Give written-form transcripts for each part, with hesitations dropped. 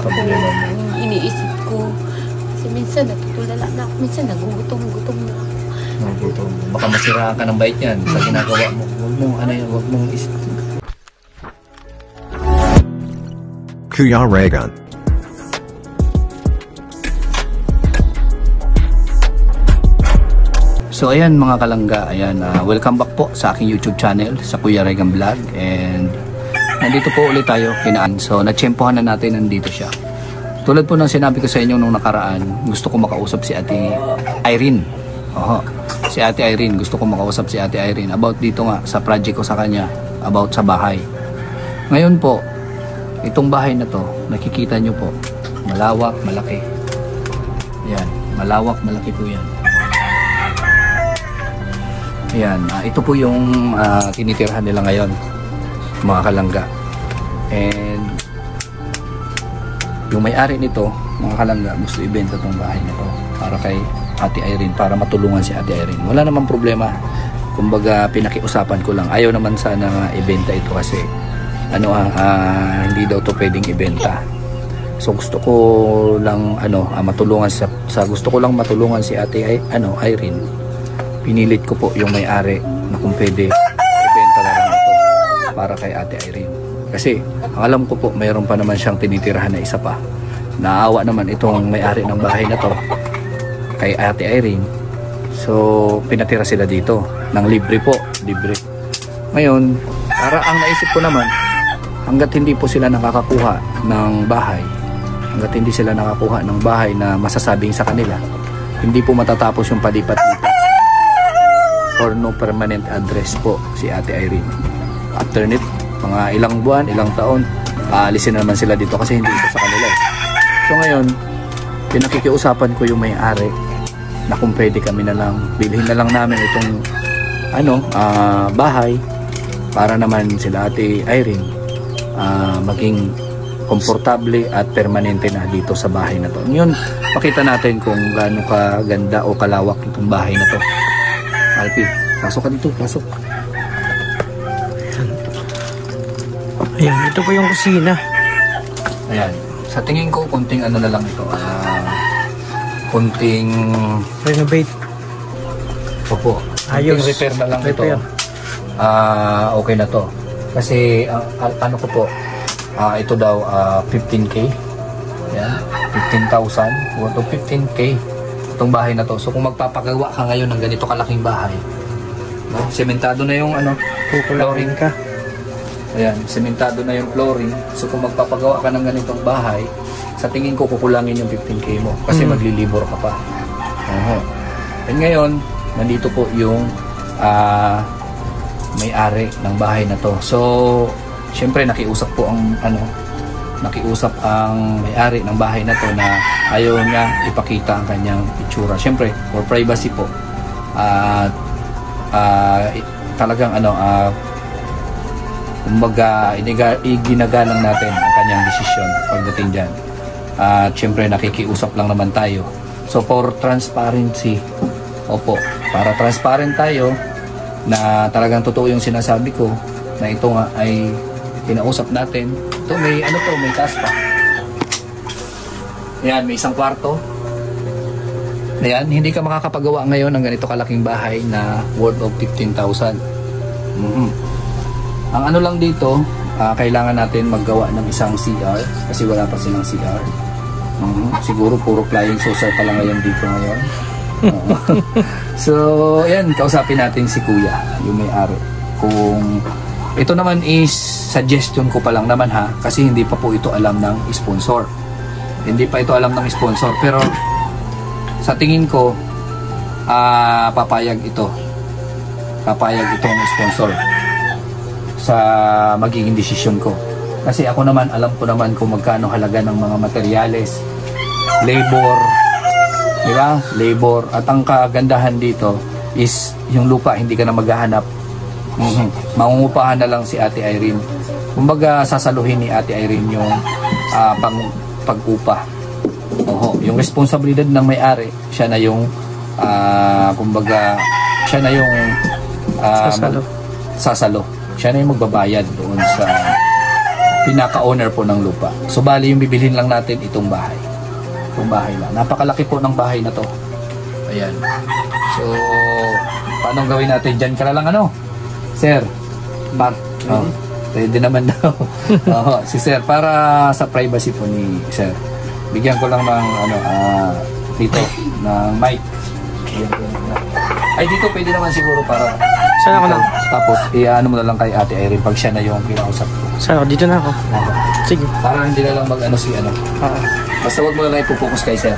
problema mo. Yung iniisip ko. Kasi minsan natutulala na ako. Minsan nagugutom-gutom na ako. Nagugutom. Baka masiraan ka ng bait yan sa ginagawa mo. Huwag mong isip. Kuya Raygun. So ayan mga kalangga, ayan, welcome back po sa aking YouTube channel, sa Kuya Raygun Vlog. And nandito po ulit tayo kinaan. So natsyempohan na natin, nandito siya. Tulad po ng sinabi ko sa inyo nung nakaraan, gusto ko makausap si Ate Irene. Si Ate Irene, gusto ko makausap si Ate Irene about dito nga sa project ko sa kanya, about sa bahay. Ngayon po, itong bahay na to, nakikita nyo po, malawak, malaki. Yan, malawak, malaki po yan. Yan, ito po yung tinitirhan nila ngayon, mga kalangga. And yung may-ari nito, mga kalangga, gusto ibenta tong bahay na to para kay Ate Irene, para matulungan si Ate Irene. Wala namang problema. Kumbaga, pinakiusapan ko lang. Ayaw naman sana ibenta ito kasi hindi daw to pwedeng ibenta. So gusto ko lang matulungan gusto ko lang matulungan si Ate Irene. Pinilit ko po yung may-ari na kung pwede ibenta na lang ito para kay Ate Irene. Kasi ang alam ko po, mayroon pa naman siyang tinitirahan na isa pa. Naawa naman itong may-ari ng bahay na to kay Ate Irene. So pinatira sila dito ng libre po, libre. Ngayon, para ang naisip ko naman, hanggat hindi po sila nakakakuha ng bahay, hanggat hindi sila nakakuha ng bahay na masasabing sa kanila, hindi po matatapos yung palipat-lipat or no permanent address po si Ate Irene. After nit, mga ilang buwan, ilang taon, aalisin naman sila dito kasi hindi ito sa kanila. So ngayon, pinakikiusapan ko yung may-ari na kung pwede kami na lang, bilhin na lang namin itong bahay para naman sila Ate Irene maging komportable at permanente na dito sa bahay na to. Ngayon, pakita natin kung gaano kaganda o kalawak itong bahay na to. Alpi, pasok ka dito, pasok. Ayan, ito po yung kusina. Ayan, sa tingin ko, kunting na lang ito. Kunting renovate. Opo, kunting repair na lang ito. Okay na to. Kasi, ko po, ito daw, 15K. Ayan, 15,000. Worth of 15K. Itong bahay na to. So kung magpapagawa ka ngayon ng ganito kalaking bahay, no? Sementado na yung flooring ka. Ayan, sementado na yung flooring. So kung magpapagawa ka ng ganitong bahay, sa tingin ko kukulangin yung 15K mo kasi maglilibor ka pa. And ngayon, nandito po yung may-ari ng bahay na to. So syempre nakiusap po ang nakiusap ang may-ari ng bahay na to na ayaw niya ipakita ang kanyang itsura. Siyempre, for privacy po. Talagang kumbaga iginagalang natin ang kanyang desisyon pagdating dyan. Siyempre, nakikiusap lang naman tayo. So, for transparency, opo, para transparent tayo na talagang totoo yung sinasabi ko na ito nga ay kinausap natin. Ito may may taas pa. Ayan, may isang kwarto. Ayan, hindi ka makakapagawa ngayon ng ganito kalaking bahay na worth of 15,000. Ang lang dito, kailangan natin maggawa ng isang CR kasi wala pa silang CR. Siguro puro flying saucer pa lang ngayon dito ngayon. So, ayan, kausapin natin si Kuya, yung may-ari. Kung ito naman is suggestion ko pa lang naman kasi hindi pa po ito alam ng sponsor. Hindi pa ito alam ng sponsor pero sa tingin ko papayag ito. Papayag itong sponsor sa magiging desisyon ko. Kasi ako naman alam ko naman kung magkano halaga ng mga materyales, labor, di ba? Labor at ang kagandahan dito is yung lupa hindi ka na maghahanap. Mangungupahan na lang si Ate Irene. Kumbaga sasaluhin ni Ate Irene yung pag-upa. Yung responsibilidad ng may-ari, siya na yung kumbaga siya na yung sasalo. Siya na yung magbabayad doon sa pinaka-owner po ng lupa. So bali yung bibilhin lang natin itong bahay. Itong bahay lang. Napakalaki po ng bahay na to. Ayan. So, paano gawin natin? Diyan ka na lang ano? Sir, Mark. Oh, pwede naman daw. Oh, si Sir, para sa privacy po ni Sir. Bigyan ko lang ng ano, dito, ng mic. Ay, dito pwede naman siguro para... Saan ako lang? Tapos, ano mo na lang kay Ate Irene pag siya na yung kinausap ko. Saan ako? Dito na ako. Sige. Para hindi na lang mag-ano si ano. Oo. Basta wag mo na lang ipupokus kay Sir.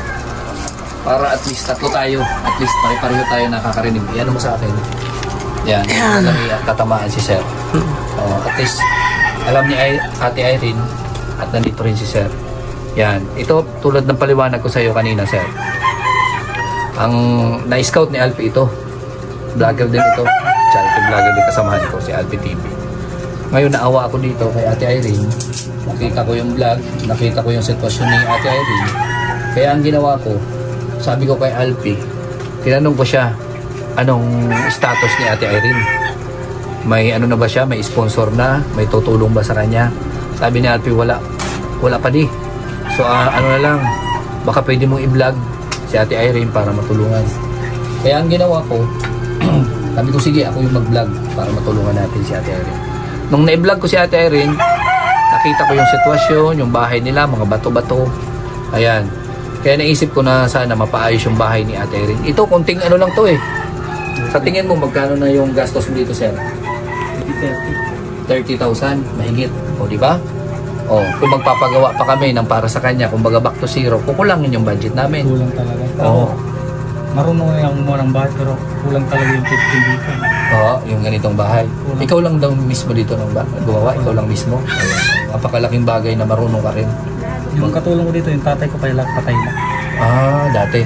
Para at least tatlo tayo. At least pare-pareho tayo nakakarinig. Iyan mo sa akin. Yan. Yan. Tatamaan si Sir. At least, alam ni Ate Irene at nandito rin si Sir. Yan. Ito, tulad ng paliwanag ko sa iyo kanina, Sir. Ang na-scout ni Alfie ito. Vlogger din ito. Charity vlogger din kasamahan ko, si Alfie TV. Ngayon, naawa ako dito kay Ate Irene. Nakita ko yung vlog. Nakita ko yung sitwasyon ni Ate Irene. Kaya ang ginawa ko, sabi ko kay Alfie, tinanong ko siya, anong status ni Ate Irene? May ano na ba siya? May sponsor na? May tutulong ba sa kanya? Sabi ni Alfie, wala pa di. So ano na lang, baka pwede mong i-vlog si Ate Irene para matulungan. Kaya ang ginawa ko, sabi ko sige, ako yung mag-vlog para matulungan natin si Ate Irene. Nung na-vlog ko si Ate Irene, nakita ko yung sitwasyon, yung bahay nila, mga bato-bato. Ayan. Kaya naisip ko na sana mapaayos yung bahay ni Ate Irene. Ito, konting ano lang to eh. Sa tingin mo, magkano na yung gastos mo dito, Sir? 30,000, mahigit. O, di ba? O, kung magpapagawa pa kami ng para sa kanya, kung baga back to zero, kukulangin yung budget namin. Kulang talaga. Oo. Marunong na yung mga ng bahay, pero kulang talaga yung 15 dito. Oo, yung ganitong bahay. Kulang. Ikaw lang daw mismo dito nang gumawa, ikaw lang mismo. Ayan. Napakalaking bagay na marunong ka rin. Yung katulong ko dito, yung tatay ko kaya patay na. Dati.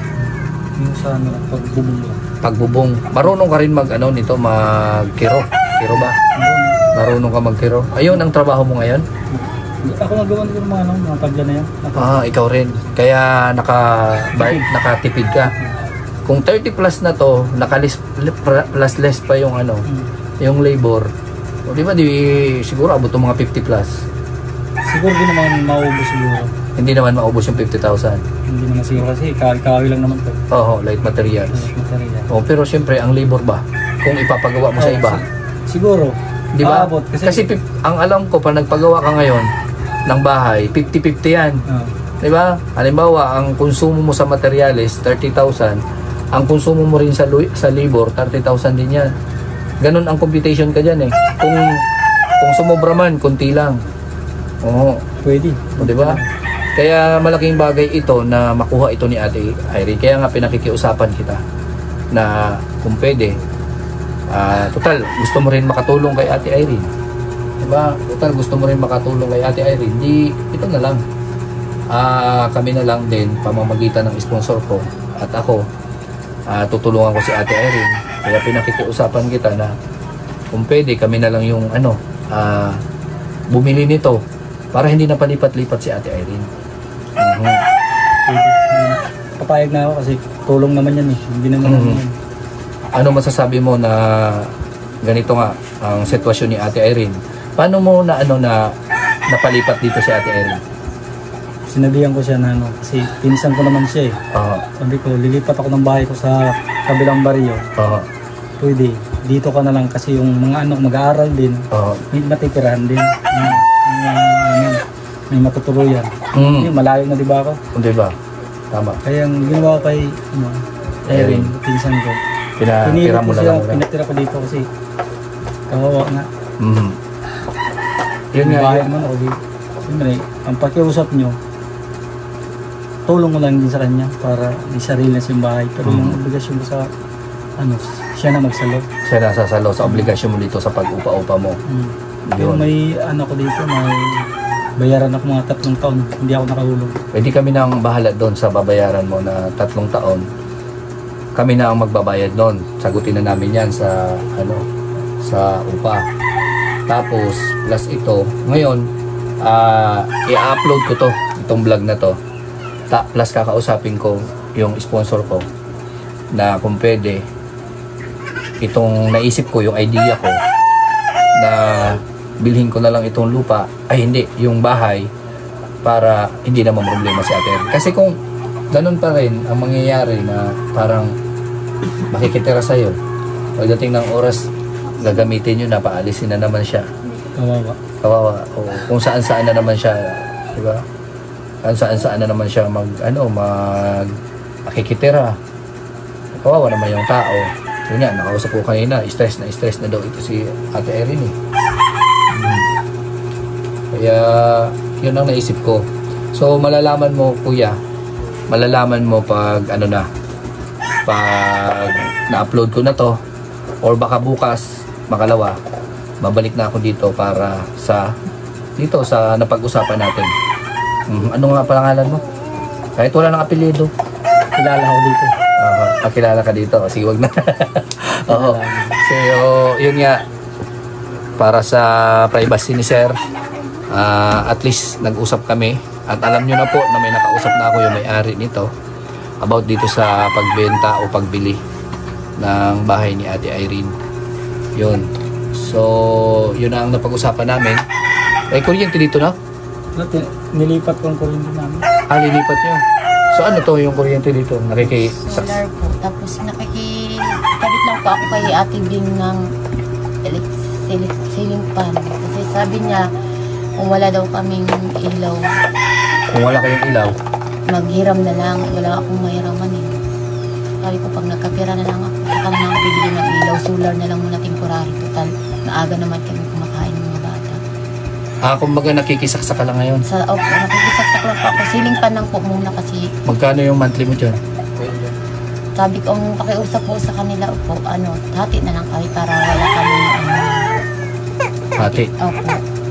Yung sa ano, pagbubong lang. Pagbubong. Marunong ka rin nito, magkiro. Kiro ba? Marunong ka magkiro. Ayun ang trabaho mo ngayon? Ako nagawa nito ng mga pagla na yan. Ikaw rin. Kaya nakatipid ka. Kung 30 plus na to, plus less pa yung yung labor. O di ba siguro abot mga 50 plus. Siguro din naman maubos siguro. Hindi naman maubos yung 50,000. Hindi naman siguro kasi kawi lang naman to. Oo, light materials. Material. Oh, pero siyempre ang labor ba? Kung ipapagawa mo sa iba. Siguro. Di ba? Aabot, Kasi ang alam ko, pag nagpagawa ka ngayon ng bahay, 50-50 yan. Di ba? Halimbawa, ang konsumo mo sa materials, 30,000. Ang konsumo mo rin sa labor, 30,000 din yan. Ganun ang computation ka dyan eh. Kung sumobra man, kunti lang. Oo. Pwede. O, di ba? Kaya malaking bagay ito na makuha ito ni Ate Irene. Kaya nga pinakikiusapan kita na kung pwede, total, gusto mo rin makatulong kay Ate Irene. Diba? Total, gusto mo rin makatulong kay Ate Irene. Di, ito na lang. Kami na lang din, pamamagitan ng sponsor ko at ako, tutulungan ko si Ate Irene. Kaya pinakikiusapan kita na kung pwede, kami na lang yung bumili nito para hindi na palipat-lipat si Ate Irene. Pwede. Papayag na ako kasi tulong naman yan eh. Hindi naman yan. Ano masasabi mo na ganito nga ang sitwasyon ni Ate Irene? Paano mo na napalipat dito si Ate Irene? Sinabihan ko siya na kasi pinsan ko naman siya eh. Sabi ko, lilipat ako ng bahay ko sa kabilang baryo. Pwede, dito ka na lang kasi yung mga mag-aaral din, may matitirahan din. May matutuluyan. Malayo na, di ba ako? Di ba? Tama. Kaya ang ginawa ko kay Irene, pinsan ko. Pinatira mo na lang. Pinatira ko dito kasi kawawa nga. Yun nga. Bahay naman ako dito. Siyempre, ang pakiusap nyo, tulong mo lang din sa kanya para di sarili na siyang bahay. Pero yung obligasyon ko sa siya na magsalo. Siya na sasalo sa obligasyon mo dito sa pag-upa-upa mo. Pero may ko dito, may bayaran ako mga 3 taon. Hindi ako nakahulog. Pwede kami na ang bahala doon sa babayaran mo na 3 taon. Kami na ang magbabayad doon. Sagutin na namin yan sa sa upa. Tapos plus ito, ngayon i-upload ko itong vlog na to. Plus kakausapin ko yung sponsor ko na kung pwede itong naisip ko, yung idea ko na bilhin ko na lang itong lupa, ay hindi, yung bahay, para hindi naman problema si Ate Irene. Kasi kung ganun pa rin ang mangyayari na parang makikitira sa'yo, pagdating ng oras, gagamitin nyo na, paalisin na naman siya. Kawawa. O kung saan-saan na naman siya, di ba? Saan-saan na naman siya makikitira. Kawawa naman yung tao. Yun nga, nakausap ko kanina, stress na daw ito si Ate Irene eh. Kaya, yun ang naisip ko. So, malalaman mo, kuya, malalaman mo pag pag na-upload ko na to, or baka bukas, makalawa, babalik na ako dito para sa napag-usapan natin. Ano nga pangalan mo? Kahit wala nang apelyido. Kilala ako dito. Kilala ka dito. Sige, wag na. Oo. So, yun nga, para sa privacy ni Sir, at least nag-usap kami. At alam nyo na po na may nakausap na ako yung may-ari nito about dito sa pagbenta o pagbili ng bahay ni Ate Irene. Yun. So, yun ang napag-usapan namin. Ay, kuryente dito na? Nilipat ko ang kuryente namin. Lilipat nyo. So, ano to yung kuryente dito? Solar po. Tapos nakikikabit lang po ako kay Ate Bing ng ceiling fan. Kasi sabi niya, kung wala daw kaming ilaw, Kung wala kayong ilaw, maghiram na lang. Wala akong mahiraman eh. Sabi ko, pag nagkapira na lang ako, saka na lang bibili ng ilaw. Solar na lang muna temporary. Total, naaga naman kami kumakain ng mga bata. kumbaga nakikisaksa ka lang ngayon. Nakikisaksak lang po ako. Ceiling fan lang po muna kasi Magkano yung monthly mo dyan? sabi ko, ang pakiusap po sa kanila po, hati na lang kami para wala kami Hati. Opo.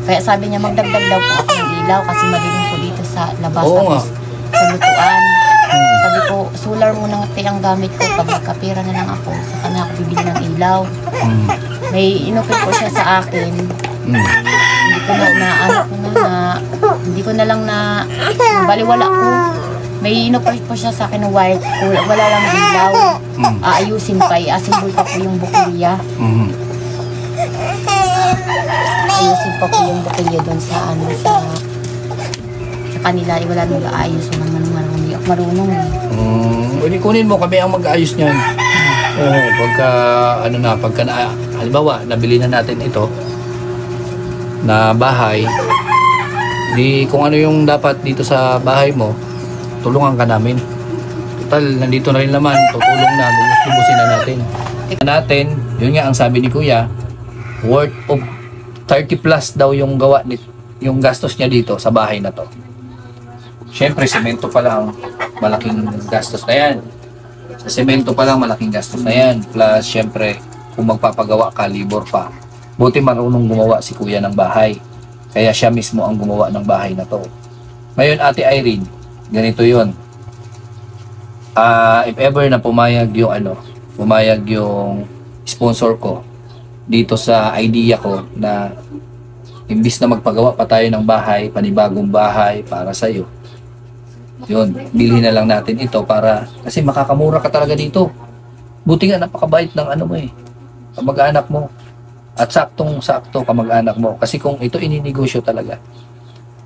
Kaya sabi niya, magdagdag daw po ako ng ilaw kasi madilim po dito sa labas. Oo nga. Sa lutuan. Sabi ko, solar muna ang gamit ko. Pag magkapira na lang ako, saka na ako bibili ng ilaw. May inukit po siya sa akin. Hindi ko hindi ko na lang na baliwala ko. May inukit po siya sa akin ng white. Wala lang ilaw. Aayusin pa. Iasimbol pa po yung bukilya. Ayusin pa po yung bukilya doon sa kanila. Wala nang ayos. Hindi ako marunong eh. Pwede kunin mo, kami ang mag-aayos niyan. Oo, pagka halimbawa, nabili na natin ito na bahay, di kung ano yung dapat dito sa bahay mo, tulungan ka namin. Total, nandito na rin naman, tutulong na, lubusin na natin. Yun nga ang sabi ni Kuya, worth of 30 plus daw yung yung gastos niya dito sa bahay na to. Siyempre, semento pa lang, malaking gastos na yan. Sa semento pa lang, malaking gastos na yan. Plus, siyempre, kung magpapagawa ka, libor pa. Buti marunong gumawa si Kuya ng bahay. Kaya siya mismo ang gumawa ng bahay na to. Ngayon, Ate Irene, ganito yun. If ever na pumayag yung sponsor ko dito sa idea ko na imbis na magpagawa pa tayo ng bahay, panibagong bahay para sa'yo, yun, bilhin na lang natin ito kasi makakamura ka talaga dito. Buti nga napakabait ng kamag-anak mo. At saktong-sakto kamag-anak mo. Kasi kung ito ininegosyo talaga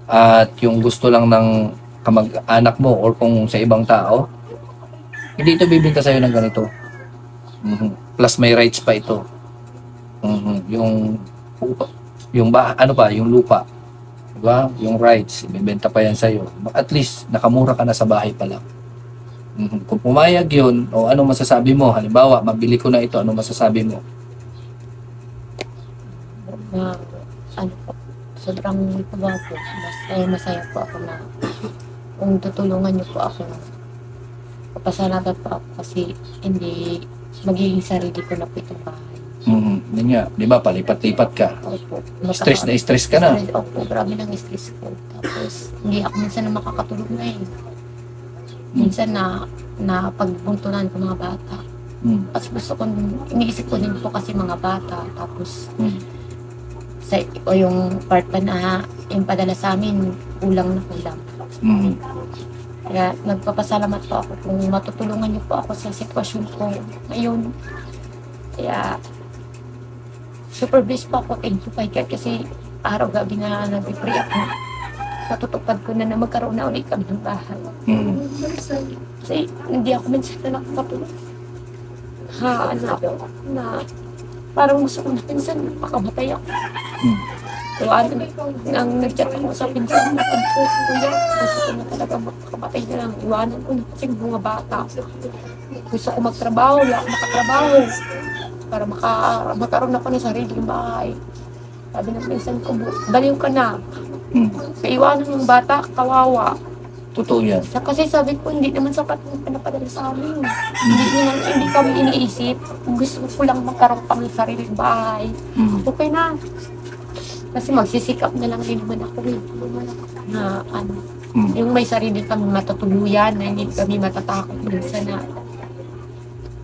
at yung gusto lang ng kamag-anak mo or kung sa ibang tao, hindi ito bibinta sa'yo ng ganito. Plus may rights pa ito. Yung lupa. Diba? Yung rights, ibibenta pa yan sa'yo. At least, nakamura ka na sa bahay pa lang. Kung pumayag yun, o ano masasabi mo? Halimbawa, mabili ko na ito, ano masasabi mo? Sobrang masaya po ako na kung tutulungan niyo po ako, papasalamat po ako kasi hindi magiging sarili ko na po itong bahay. Yun nga, di ba, palipat-lipat ka. Opo. Stress na stress ka na. Opo, grabe ng stress ko. Tapos, hindi ako minsan na makakatulog na eh. Minsan na pagbuntunan ko mga bata. Kasi iniisip ko din po kasi mga bata. Tapos, yung part pa na yung padala sa amin, kulang na kulang. Kaya nagpapasalamat po ako kung matutulungan niyo po ako sa sitwasyon ko ngayon. Kaya super blessed po ako, thank you kay God kasi araw-gabi na nag-pray ako. Natutupad ko na magkaroon na ulit kami ng bahay. Kasi hindi ako minsan na nakakatulog. Na parang gusto ko na minsan makamatay ako. Tuwanan, nang nag-chat ako sa pinsan, kuya, gusto ko na talaga makamatay na lang. Iwanan ko na kasi mga bata. Gusto ko magtrabaho, wala ako makatrabaho. Para magkaroon ako ng sariling bahay. Sabi ng pinsan ko, baliw ka na. Kaiwanan ng bata, kawawa. Totoo yan. Kasi sabi ko, hindi naman sapat yung pinapadala sa amin. Hindi kami iniisip. Gusto ko lang magkaroon kami ng sariling bahay. Okay na. Kasi magsisikap na lang din naman ako na yung may sarili kami matutuluyan na hindi kami matatakot minsan na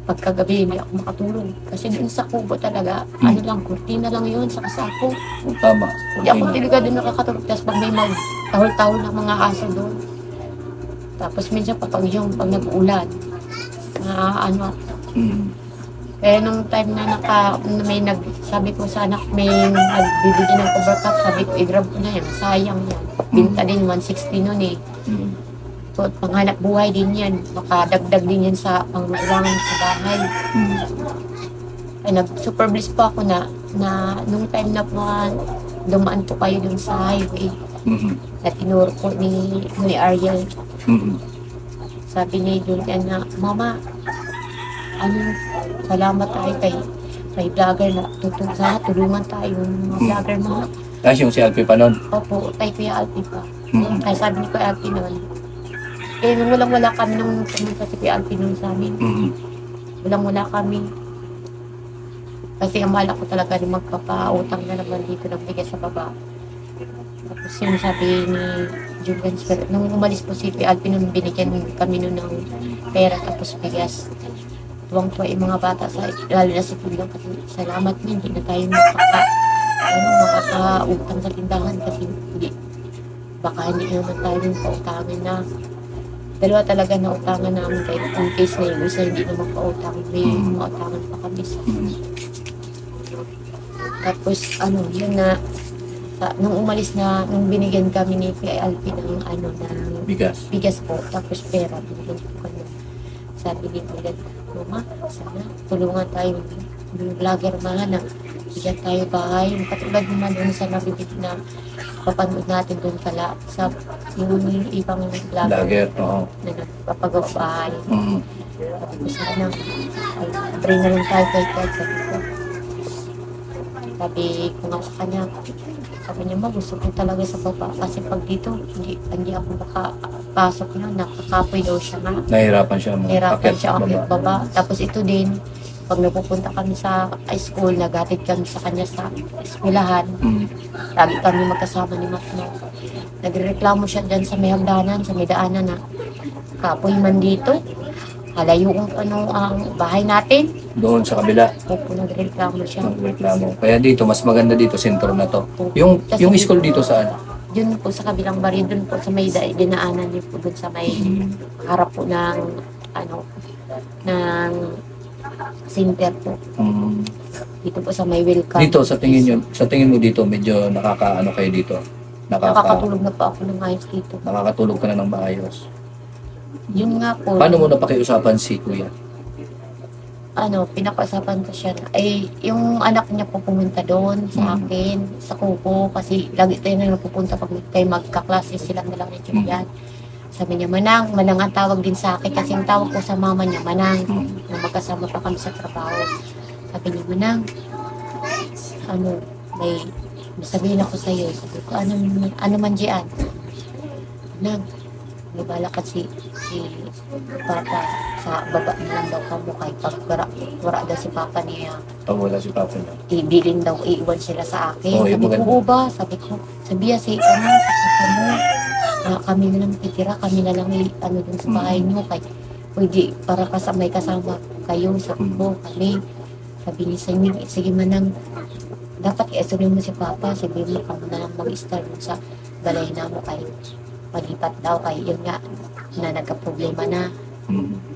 pagkagabi hindi ako makatulog. Kasi dun sa kubo talaga, kurtina lang yun sa kasako. Tama. Hindi ako talaga dun nakakatulog. Tapos pag may tahol-tahol ng mga aso doon. Tapos minsan pag nag-ulan, eh, nung time na sabi ko sa anak, may nagbibigay ng cover cup, sabi ko, i-grab ko na yan, sayang yan. Binta din, 160 nun eh. So, panghanap buhay din yan, makadagdag din yan sa pangailangan sa bahay. Ay, super bliss pa ako na nung time na dumaan po kayo dun sa highway, na tinuro ko ni Ariel. Sabi ni Julian na, Mama, salamat tayo kay vlogger na tulungan tayo yung mga vlogger mga. Yung si Alpi pa nun? Opo, kay Kuya Alpi pa. Kaya sabi ni Kuya Alpi nun, nung walang-wala kami nung pumunta si Kuya Alpi nun sa amin. Walang-wala kami. Kasi ang malak ko talaga rin magpapautang na naman dito ng bigas sa baba. Tapos yung sabi ni Julian, nung umalis po si Kuya Alpi nun, binigyan kami nun ng pera tapos bigas. Tuwang-tuwa yung mga bata, lalo na si Tulong, kasi salamat na, hindi na tayo makaka-utang sa tindahan kasi baka hindi naman tayo yung pautangan na. Dalawa talaga na utangan namin kahit in case na yung isa hindi naman pautangan, may mautangan pa kami sa. Tapos yun na, nung umalis na, nung binigyan kami ni PILP ng bigas po, tapos pera, binigyan po kami. Sabi ni Tulad, Mama, sana tulungan tayo yung vlogger mga na bigyan tayo bahay. Katulad naman doon sa nabibig na papanood natin doon pala sa yung ibang vlogger na nagpapagawa bahay. Sabi ko sana, pray na lang tayo kay Ted. Sabi ko nga sa kanya, sabi niya, Ma, gusto ko talaga sa baba. Kasi pag dito, hindi ako makapasok na, nakakapoy daw siya nga. Nahirapan siya ang baba. Tapos ito din, pag napupunta kami sa school, naghatid kami sa kanya sa eskwelahan. Lagi kami magkasama ni Matno. Nagreklamo siya dyan sa may hagdanan, sa may daanan na kapoy man dito. Halayo ang bahay natin. Doon sa kabila. Opo, nagreklamo siya. Kaya dito, mas maganda dito, sentro na to. Yung school dito saan? Yun po sa kabilang baryo, dun po sa may dinaanan niyo po, dun sa may harap po ng center po. Dito po sa may welcome. Dito, sa tingin mo dito, medyo kayo dito? Nakakatulog na po ako ng ayos dito. Nakakatulog ka na ng maayos. Yun nga po. Paano mo napakiusapan si Kuya? Pinapausapan ko siya na, yung anak niya po pumunta doon sa akin, sa kuko, kasi lagi tayo na napupunta pag tayo magkaklase sila na lang ni Julian. Sabi niya, Manang ang tawag din sa akin, kasi ang tawag ko sa mama niya, Manang, na magkasama pa kami sa trabaho. Sabi niya, Manang, may sabihin ako sa'yo. Sabi ko, ano man diyan? Manang, may bala kasi si Papa sa baba na lang daw kamo kahit pag wala daw si Papa niya. Pag wala si Papa niya. Ibilin daw, iiwan sila sa akin. Oh, sabi ko, ba? Sabi ko, sabiya si sa Papa mo, kami na lang titira, kami na lang dun sa bahay niyo. Kahit pwede, para may kasama kayo, sabi ko, kami. Sabi niya sa inyo, sige Manang, dapat i-assume mo si Papa, sabi mo kami na lang mag-start sa balay na mo kayo. Malipat daw kay yun nga na nagka-problema na.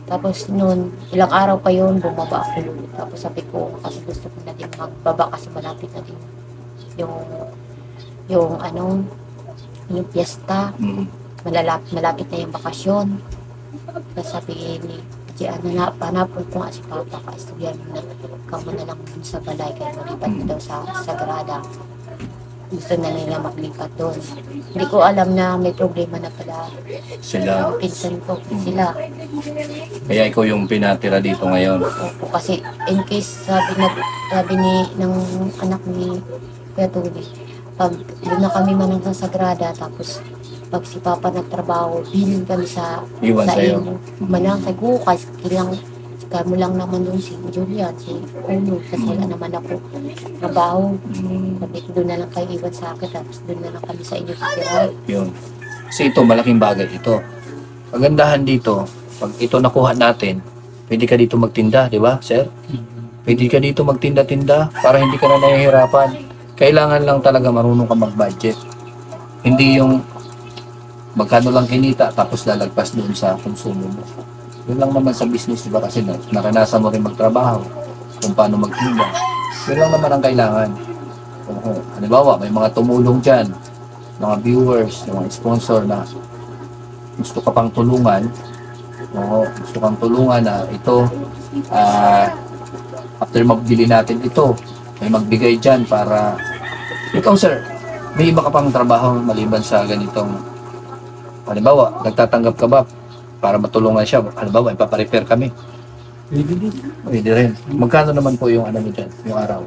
Tapos noon, ilang araw pa yun, bumaba ako. Tapos sabi ko, kasi gusto ko na din magbaba kasi malapit na din yung yung yung piyesta, malapit na yung bakasyon. Tapos sabihin ni hanapon ko nga si Papa, kaistudyan mo na, kamo na lang dun sa balay, kaya malipat na daw sa Sagrada. Gusto na nila maglipat doon. Hindi ko alam na may problema na pala. Sila. Pinsan ko, sila. Kaya ikaw yung pinatira dito ngayon. Opo, kasi in case sabi ng anak ni Kuya Tuli, pag doon na kami manang sa Sagrada, tapos pag si Papa nagtrabaho, bilhin kami Iwan sa'yo. manang sa Gukas, kamo lang naman doon si Julian, si Uno, kasi wala naman ako trabaho. Sabi ko, doon na lang kayo iwan sa akin, tapos doon na lang kami sa inyo titira. Yun. Kasi ito, malaking bagay ito. Kagandahan dito, pag ito nakuha natin, pwede ka dito magtinda, di ba, sir? Pwede ka dito magtinda-tinda para hindi ka na nahihirapan. Kailangan lang talaga marunong ka mag-budget. Hindi yung magkano lang kinita tapos lalagpas doon sa konsumo mo. Yun lang naman sa business, di ba? Kasi naranasan mo rin magtrabaho kung paano magtinda. Yun lang naman ang kailangan. Halimbawa, may mga tumulong dyan, mga viewers, mga sponsor na gusto ka pang tulungan. Gusto kang tulungan na ito, after magbili natin ito, may magbigay dyan para ikaw, sir, may iba ka pang trabaho maliban sa ganitong, halimbawa, nagtatanggap ka ba para matulungan siya? Halimbawa, ipaparepair kami. Pwede rin. Magkano naman po yung mo dyan, yung araw?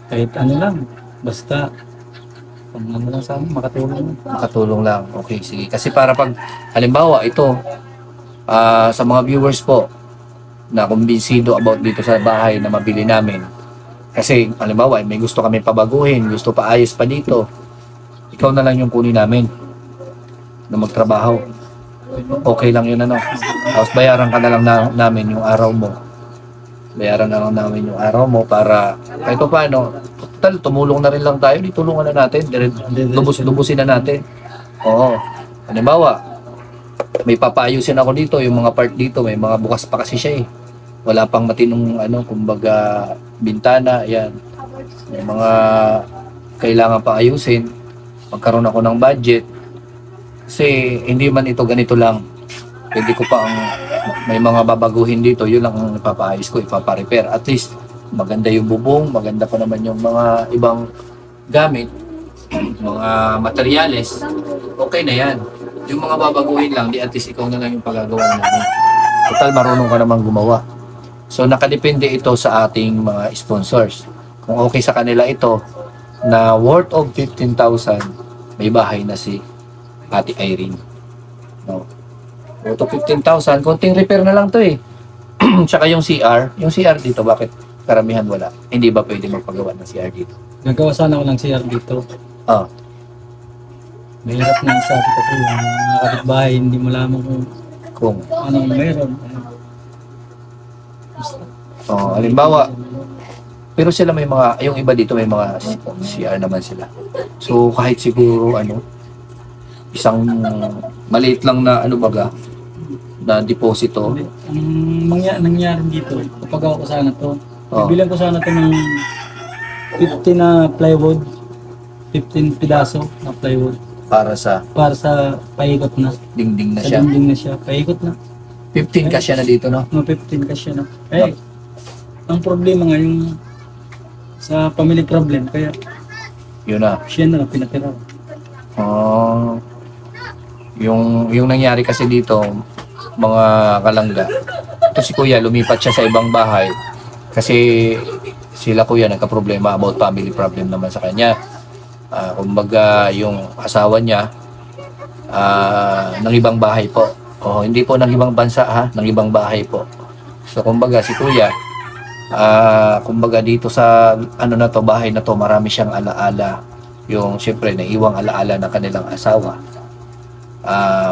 Kahit lang, basta kung lang sa amin, makatulong. Makatulong lang. Okay, sige. Kasi para pag, halimbawa, ito, sa mga viewers po, na kumbinsido about dito sa bahay na mabili namin. Kasi, halimbawa, may gusto kami pabaguhin, gusto pa ayos pa dito. Ikaw na lang yung kunin namin na magtrabaho. Okay lang yun, Tapos bayaran ka na lang namin yung araw mo. Bayaran na lang namin yung araw mo para kahit pa paano, total, tumulong na rin lang tayo, di tulungan na natin, lubusin na natin. Oo. Halimbawa, may papaayusin ako dito, yung mga part dito, may mga bukas pa kasi siya eh. Wala pang matinong kumbaga bintana, yan. May mga kailangan pa ayusin. Magkaroon ako ng budget. Kasi hindi man ito ganito lang. Pwede ko pa may mga babaguhin dito, yun lang ang ipapaayos ko, ipaparepair. At least, maganda yung bubong, maganda pa naman yung mga ibang gamit, mga materyales, okay na yan. Yung mga babaguhin lang, di at least ikaw na lang yung pagagawa namin. Total, marunong ka naman gumawa. So, nakadepende ito sa ating mga sponsors. Kung okay sa kanila ito, na worth of 15,000, may bahay na si Ate Irene. No? Worth of 15,000, konting repair na lang to eh. Tsaka yung CR dito, bakit karamihan wala? Hindi ba pwede magpagawa ng CR dito? Nagawa sana ako ng CR dito. Ah. Mahirap na sabi kasi yung mga kapitbahay, hindi mo lamang kung anong meron. Halimbawa, pero sila may mga, yung iba dito may mga CR naman sila. So kahit siguro isang maliit lang na na deposito. Ang nangyari dito, kapag ako sana to, bibilang ko sana to ng 50 na plywood, 15 pidaso na plywood. Para sa paikot na. Dingding na sa siya. Dingding na siya, paikot na. 15 ka siya na dito, no? 15 ka siya na. Ang problema ngayon sa family problem, kaya Yun na. siya na lang pinatira. Yung nangyari kasi dito, mga kalangga, ito si Kuya, lumipat siya sa ibang bahay kasi sila Kuya nagka-problema about family problem naman sa kanya. Kumbaga yung asawa niya ng ibang bahay po. Hindi po ng ibang bansa ng ibang bahay po. So kumbaga si Kuya, kumbaga dito sa na to, bahay na to, marami siyang alaala. Yung siyempre naiwang alaala ng kanilang asawa.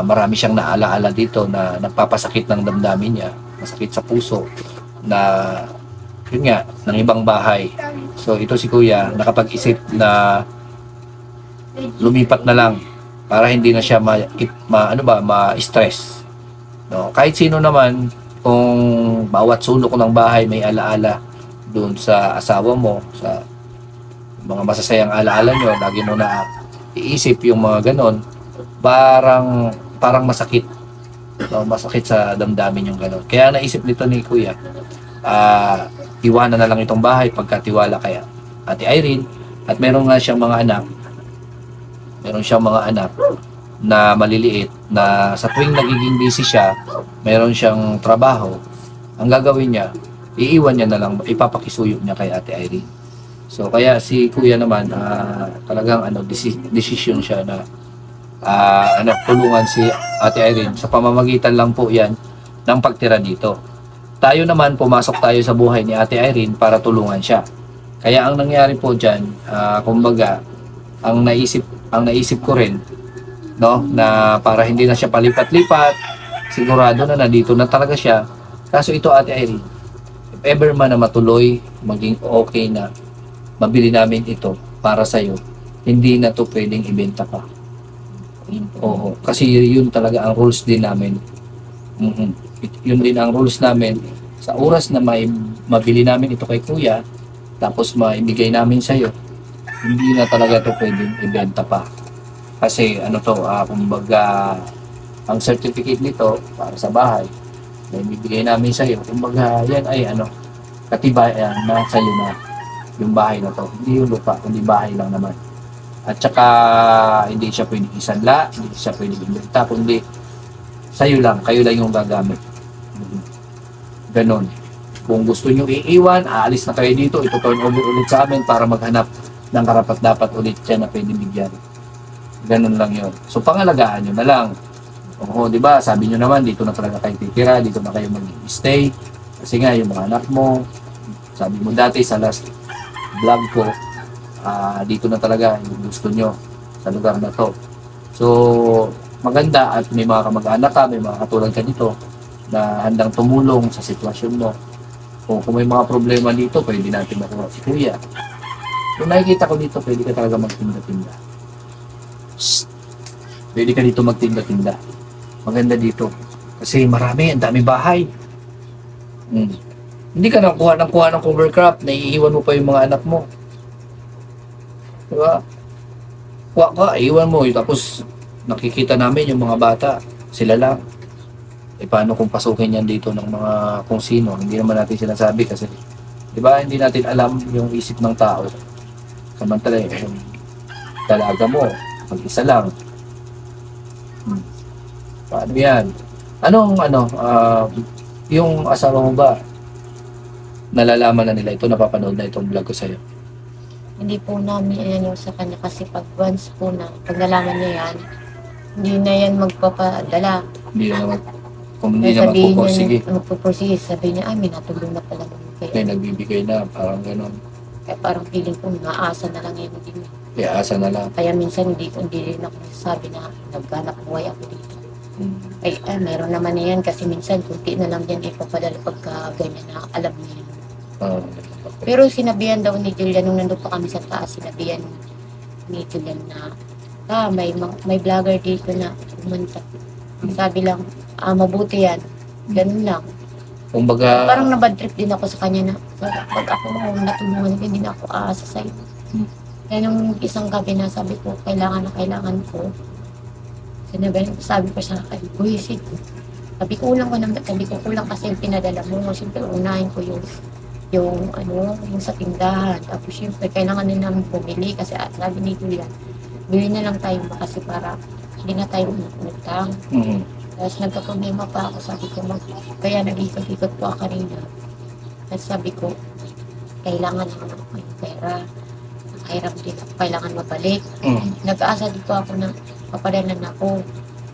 Marami siyang naalaala dito na nagpapasakit ng damdamin niya, masakit sa puso na yun nga, ng ibang bahay. So ito si Kuya nakapag-isip na lumipat na lang para hindi na siya ma-stress. No? Kahit sino naman, kung bawat sulok ng bahay may alaala doon sa asawa mo, sa mga masasayang alaala nyo, lagi mo na iisip yung mga ganon, parang masakit. No, masakit sa damdamin yung ganon. Kaya naisip nito ni Kuya, iwanan na lang itong bahay pagkatiwala kay Ate Irene. At meron nga siyang mga anak, na maliliit, na sa tuwing nagiging busy siya, meron siyang trabaho, ang gagawin niya, iiwan niya na lang, ipapakisuyo niya kay Ate Irene. So kaya si Kuya naman, talagang decision siya na tulungan si Ate Irene. Sa pamamagitan lang po yan ng pagtira dito. Tayo naman, pumasok tayo sa buhay ni Ate Irene para tulungan siya. Kaya ang nangyari po dyan, kumbaga, ang naisip ko rin, no, na para hindi na siya palipat-lipat, sigurado na nandito na talaga siya. Kaso ito, Ate Irene, if ever man na matuloy, maging okay na, mabili namin ito para sa'yo, hindi na to pwedeng ibenta pa. Oo, kasi yun talaga ang rules din namin. Yun din ang rules namin. Sa oras na mabili namin ito kay Kuya, tapos maibigay namin sa'yo, hindi na talaga to pwedeng ibenta pa. Kasi kumbaga, ang certificate nito para sa bahay, na ibibigay namin sa'yo, kumbaga yan ay katibayan na sa'yo na yung bahay na to. Hindi yung lupa, kundi bahay lang naman. At saka hindi siya pwedeng isanla, hindi siya pwedeng ibenta, kundi sa'yo lang, kayo lang yung gagamit. Ganon. Kung gusto nyo iiwan, aalis na kayo dito, ito turn over ulit sa amin para maghanap ng karapat-dapat ulit siya na pwedeng bigyan. Ganon lang yun. So pangalagaan nyo na lang. Oo, di ba? Sabi nyo naman, dito na talaga kayo titira, dito na kayo mag-stay. Kasi nga, yung mga anak mo, sabi mo dati sa last vlog ko, dito na talaga yung gusto nyo sa lugar na to. So, maganda at may mga kamag-anak ka, may mga katulad ka dito na handang tumulong sa sitwasyon mo. O kung may mga problema dito, pwede natin makuha si Kuya. Kung nakikita ko dito, pwede ka talaga magtinda-tinda. Pwede ka dito magtinda-tinda. Maganda dito. Kasi marami, ang dami bahay. Hindi ka nakuha ng cover crop, naiiwan mo pa yung mga anak mo. Diba? Kuha ka, iwan mo. Tapos nakikita namin yung mga bata, sila lang. Paano kung pasukin yan dito ng mga kung sino? Hindi naman natin sinasabi kasi, diba, hindi natin alam yung isip ng tao. Samantala, yung dalaga mo, mag-isa lang. Paano yan? Yung asawa mo ba, nalalaman na nila ito, napapanood na itong vlog ko sa'yo? Hindi po namin yan yung sa kanya kasi pag once po na pag nalaman niya yan, hindi na yan magpapadala. Hindi na kung hindi na magpupursige. Magpupursige, sabi niya, ay, may natulong na pala naman kayo. May nagbibigay na, parang gano'n. Kaya parang feeling ko, naasa na lang yan din. Kaya asa na lang. Kaya minsan hindi rin ako sabi na naghanap buhay ako dito. Ay, meron naman na yan kasi minsan kunti na lang yan ipapadala pagka ganyan na alam niya. Pero sinabihan daw ni Julian, nung nandun pa kami sa taas, sinabihan ni Julian na may vlogger dito na pumunta. Sabi lang, mabuti yan. Ganun lang. Kumbaga, parang nabad trip din ako sa kanya na pag ako natulungan, hindi na ako aasa sa'yo. Kaya nung isang gabi na sabi ko, kailangan ko. Sabi ko sa akin, buwisit. Sabi ko, kulang kasi yung pinadala mo. Siyempre, unahin ko yung sa tindahan. Tapos siyempre, kailangan din namin bumili kasi sabi ni Julian, bili na lang tayo kasi para hindi na tayo umutang. Tapos nagka-problema pa ako, sabi ko, kaya nag-ikot-ikot po ako kanina. Tapos sabi ko, kailangan naman ako yung pera. Nakahirap din ako, kailangan mabalik. Nag-aasa dito ako na papadalan ako.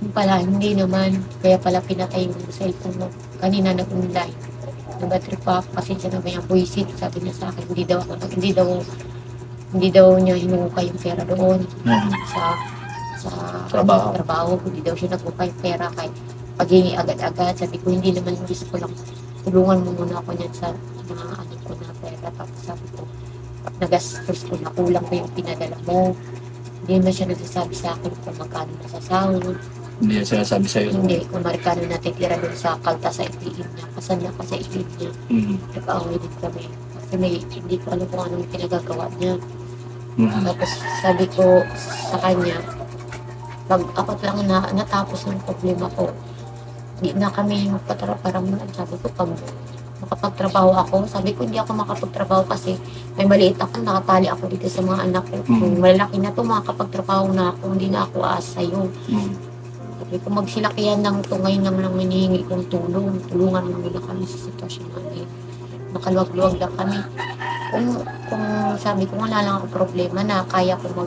Yung pala, hindi naman. Kaya pala pinatay yung cellphone mo. Kanina nag-online. Nag-trip pa ako kasi siya na may buwisit. Sabi niya sa akin, hindi daw niya hinukay yung pera doon. Sa trabaho. Hindi daw siya nagkuha yung pera kahit paghingi agad-agad. Sabi ko, hindi naman gusto ko lang. Tulungan mo muna ako niyan sa mga anak ko na pera. Tapos sabi ko, nagastos ko na kulang ko yung pinadala mo. Hindi na siya nagsasabi sa akin kung magkano na sa sahod. Hindi na sinasabi sa'yo? Hindi, kung magkano natitira doon sa kalta sa itiin niya. Kasan na pa sa itiin niya. Nag-aaway din kami. Kasi hindi ko alam kung anong pinagagawa niya. Tapos sabi ko sa kanya, pag ako lang na natapos ng problema ko, hindi na kami magpatraparam. Sabi ko, pag makapagtrabaho ako, sabi ko hindi ako makapagtrabaho kasi may maliit ako, nakatali ako dito sa mga anak ko. Kung malaki na to, makakapagtrabaho na ako, hindi na ako aasa yun. Sabi ko, magsilakihan lang ito, ngayon naman ang hinihingi kong tulong. Tulungan mo nila kami sa sitwasyon namin. Nakaluwag-luwag lang kami. Kung sabi ko, wala lang ako problema na kaya ko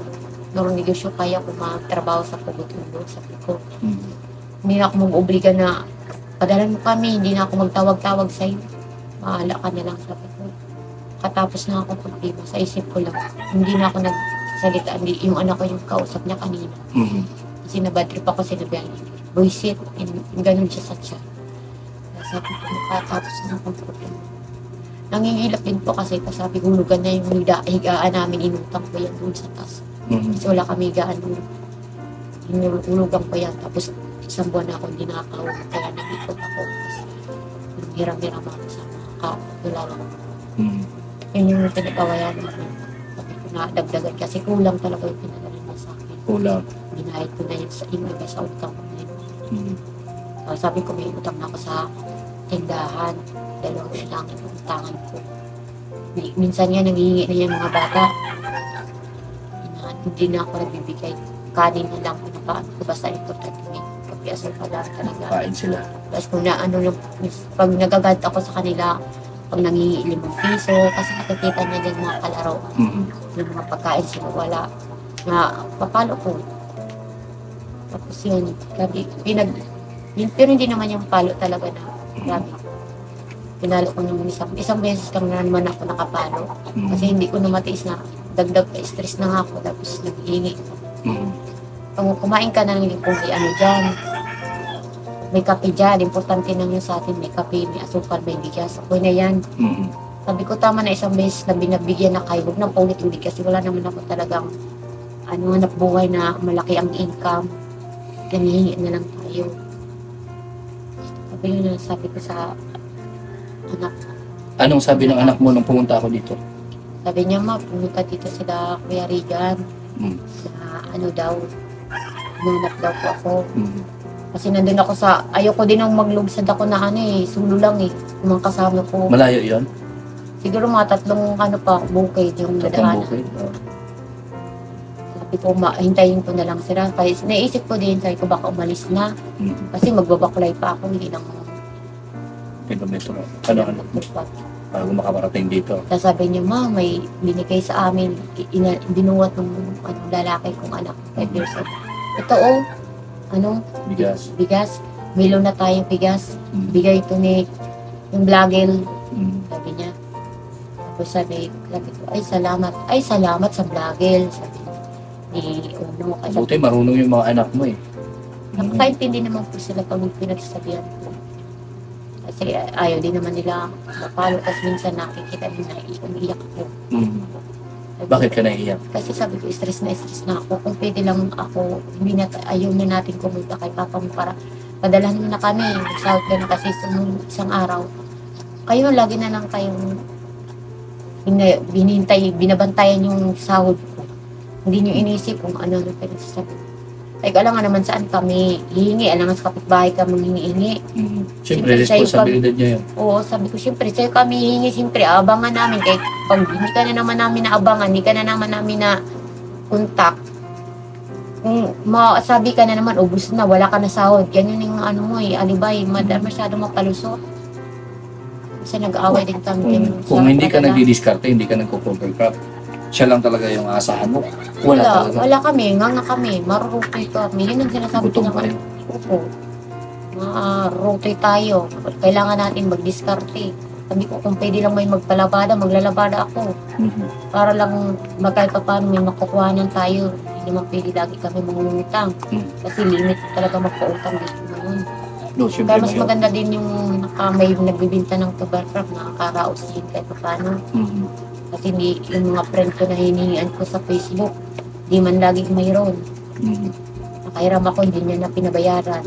negosyo, kaya ko magtrabaho sa pagutulog. Sabi ko, hindi na ako mag-obliga na padalan mo kami, hindi na ako magtawag-tawag sa'yo. Mahala ka na lang, sabi ko. Katapos na ako problema, sa isip ko lang. Hindi na ako nagsalita, yung anak ko yung kausap niya kanina. Kasi nabadrip ako, sinabihan, buisit, ganun siya sa chat. Sabi ko, katapos na ako problema. Nangingilap din po kasi sabi ko, hulugan na yung higaan namin, inutang ko yan doon sa taas. Kasi wala kami higaan doon. Hinulugan ko yan, tapos isang buwan na ako hindi nakakahulog, kaya nag-ikot ako. Hiram-hiram ako sa mga kakilala ko. Yun yung pinagawayan namin. Sabi ko na dagdagan kasi kulang talaga yung pinagalan niya sa akin. Kulang. Binahid ko na yun sa iba sa utang ko na yun. Sabi ko may utang na ako sa tindahan. Dalawang kailangan yung utangan ko. Minsan nga nanghihingi na yung mga bata. Hindi na ako nagbibigay. Kanin na lang pinapaan ko basta importante may kapiasal pa lang talaga. Kain sila. Tapos kung pag nagagad ako sa kanila, pag nanghihingi 5 piso, kasi nakikita niya din mga kalaro. Yung mga pagkain sila wala. Na papalo ko. Tapos yun, pero hindi naman yung palo talaga na grabe. Pinalo ko naman isang beses lang na naman ako nakapalo. Kasi hindi ko na matiis na dagdag stress na nga ako tapos naghihingi. Pag kumain ka na ng kung may ano dyan, may kape dyan, importante lang yun sa atin, may kape, may asukal, may bigas, ako na yan. Sabi ko tama na isang beses na binabigyan na kayo, huwag nang paulit-ulit kasi wala naman ako talagang hanap buhay na malaki ang income. Hinihingi na lang tayo. Sabi yun, sabi ko sa anak. Anong sabi ng anak mo nung pumunta ako dito? Sabi niya, ma, pumunta dito sila Kuya Regan. Na ano daw, nanap daw po ako. Kasi nandun ako ayoko din ang maglubsad ako na sulo lang yung mga kasama ko. Malayo yon? Siguro mga 3 bukid yung dadaanan. Sabi ko, hintayin ko na lang sila. Kasi naisip ko din, sabi ko baka umalis na. Kasi magbabaklay pa ako, hindi lang kilometro. Ano? Bago makaparating dito. Tapos sabi niya, ma, may binigay sa amin, binuwat ng lalaki kong anak, 5 years old. Ito bigas. Milo na tayong bigas. Bigay ito ni yung vlogger. Sabi niya. Tapos sabi ko, ay salamat sa vlogger. Sabi niya, Buti marunong yung mga anak mo nakakaintindi naman po sila pag pinagsasabihan ko. Kasi ayaw din naman nila mapalo. Kasi minsan nakikita nila umiiyak ako. Bakit ka naiiyak? Kasi sabi ko, stress na ako. Kung pwede lang ako, ayaw na natin kumunta kay Papa mo para padalhan mo na kami. Nagsahod ka na kasi isang araw. Kayo, lagi na lang kayong binabantayan yung sahod ko. Hindi nyo inisip kung ano na pinagsasabi. Ay, alam nga naman saan kami hihingi. Alam nga sa kapitbahay ka manghihingi. Siyempre, responsibilidad niya yun. Oo, sabi ko, siyempre, sa'yo kami hihingi. Siyempre, abangan namin. Kahit pag hindi ka na naman namin naabangan, hindi ka na naman namin na contact. Kung masabi ka na naman, ubus na, wala ka na sahod. Ganyan yung alibay. Masyado mapalusot. Kasi nag-aaway din kami. Kung hindi ka nagdi-discarte, hindi ka nagko-cover crop, siya lang talaga yung asahan mo. Wala kami, nga kami, marurutoy kami. Yun ang sinasabi ko naman. Opo. Marurutoy tayo. Kailangan natin mag-diskarte. Sabi ko, kung pwede lang may magpalabada, maglalabada ako. Para lang kahit pa paano may makukuhanan tayo. Hindi naman pwede lagi kami mangungutang. Kasi limit talaga magpautang dito ngayon. Kaya mas maganda din yung may nagbibinta ng tubercraft, nakakaraos din kahit pa paano. Kasi yung mga friend ko na hinihingian ko sa Facebook, di man lagi mayroon. Nakahiram ako, hindi niya na pinabayaran.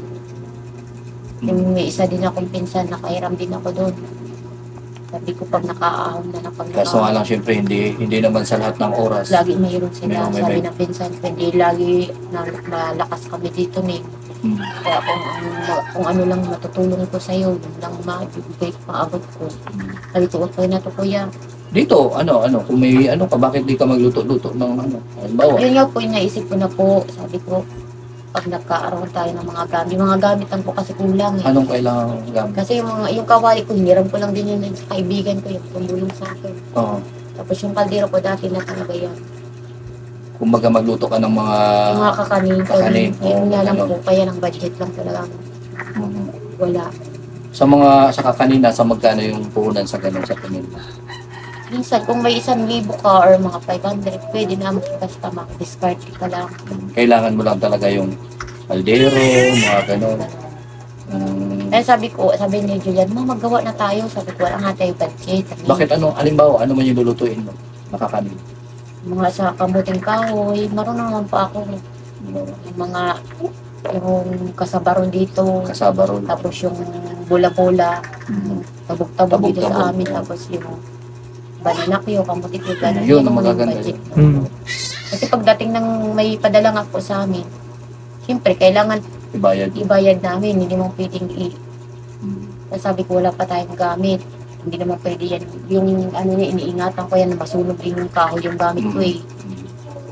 Yung may isa din akong pinsan, nakahiram din ako doon. Sabi ko pag nakaahon na pag Kaso nga lang, syempre, hindi naman sa lahat ng oras. lagi mayroon sila. May- Sabi ng pinsan ko, hindi lagi na malakas kami dito ni. Hmm. Kaya kung ano lang matutulong ko sa'yo, yun lang maibigay maabot ko. Sabi ko, okay na to kuya. Dito, kung may ano ka, bakit di ka magluto-luto ng ano? Halimbawa, Yun nga po yung naisip ko na po. Sabi ko, pag nagkaaroon tayo ng mga gamit lang po kasi kulang eh. anong kailangan gamit? Kasi yung kawali ko, hiniram ko lang din yun sa kaibigan ko, yung tumulong sa akin. Oo. Tapos yung kaldero ko dati na talaga yan. Kumbaga magluto ka ng mga... Yung mga kakanin, kakanin, yun nga lang ano. po, kaya ng budget lang talaga Mhm. wala. Sa kakanina, sa magkano yung puhunan sa ganun sa tingin mo? Minsan, kung may 1,000 ka or mga 500, pwede na basta maka-discard ka lang. Kailangan mo lang talaga yung kaldero, mga ganun. Kaya sabi ni Julian, magawa na tayo. Sabi ko, wala nga tayo budget. Sabi, Bakit halimbawa, ano man yung lulutuin mo? Nakakanin. mga sa kamuting kahoy, marunong naman pa ako. Yung mga, yung kasabaron dito. Kasaba ron. Tapos yung bula-bula, tabog-tabog dito Tabog-tabog, sa amin. oo. Tapos yung bananakyo, kamutik yung gano'n. Yun, Yun naman yung magaganda budget. Hmm. Kasi pagdating ng may padala nga po sa amin, siyempre, kailangan Ibayad. ibayad namin. Hindi mo pwedeng Kasi sabi ko, wala pa tayong gamit. Hindi naman pwede yan. Yung ano niya, iniingatan ko yan na masunog din yung kahoy yung gamit ko eh.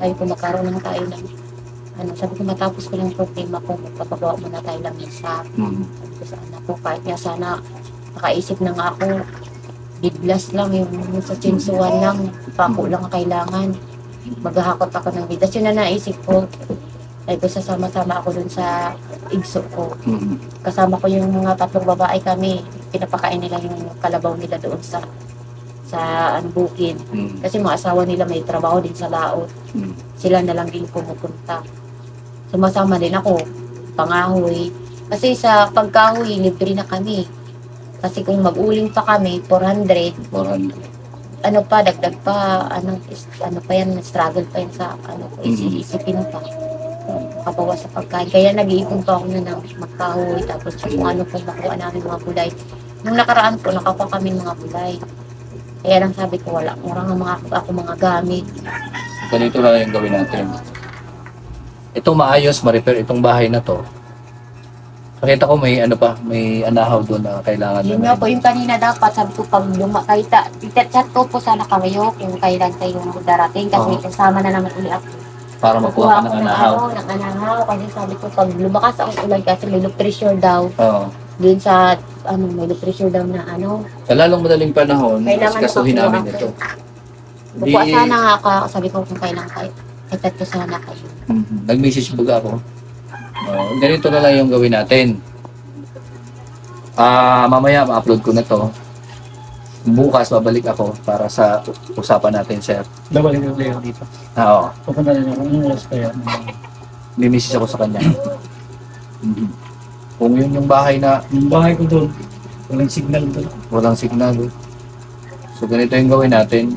Sabi ko, magkaroon lang tayo ng sabi ko, matapos ko lang problema ko, magpapagawa muna tayo lang isa. Sabi ko sa anak ko, kahit nga sana nakaisip na nga ako, biglas lang yung sa chinsuan lang, pako lang ang kailangan. Maghahakot ako ng bidas. Yun na naisip ko. Sabi ko, sasama-sama ako dun sa igso ko. Kasama ko yung mga 3 babae kami. Pinapakain nila yung kalabaw nila doon sa bukid. Kasi mga asawa nila may trabaho din sa laot. Sila na lang din pumupunta. Sumasama din ako, pangahoy. Kasi sa pagkahoy, libre na kami. Kasi kung mag-uling pa kami, 400, 400. dagdag pa, struggle pa yan sa, isipin pa. Kabawa sa pagkain. Kaya nag-iipon pa ako na ng magkahoy, tapos kung ano pong makuha namin mga gulay. Nung nakaraan po, nakakuha kami mga gulay. Kaya lang sabi ko, wala. Murang ako mga gamit. Ganito na lang yung gawin natin. Ito maayos, ma-repair itong bahay na to. Nakita ko may may anahaw doon na kailangan Yun nga po, yung kanina dapat, sabi ko, pag chat ko po sana kayo, kung kailan kayo darating, kasi kasama na naman uli ako. para makuha ka ng anahaw. Ng anahaw, kasi sabi ko, pag lumakas ang ulan, kasi may low pressure daw, Oo. dun sa, may low pressure daw na Sa lalong madaling panahon, Kailangan kasuhin makakuha namin ko. ito. Bukuha sana nga ako, sabi ko kung kailan kayo. Itat ko sana kayo. Nag-message baga ako. Ganito na lang yung gawin natin. Mamaya ma-upload ko na to. Bukas babalik ako para sa usapan natin, sir. Babalik ko kayo dito. Oo. Pupunta rin ako. Anong oras kaya? May message ako sa kanya. Kung yun yung bahay na Yung bahay ko doon, walang signal doon. walang signal. So ganito yung gawin natin.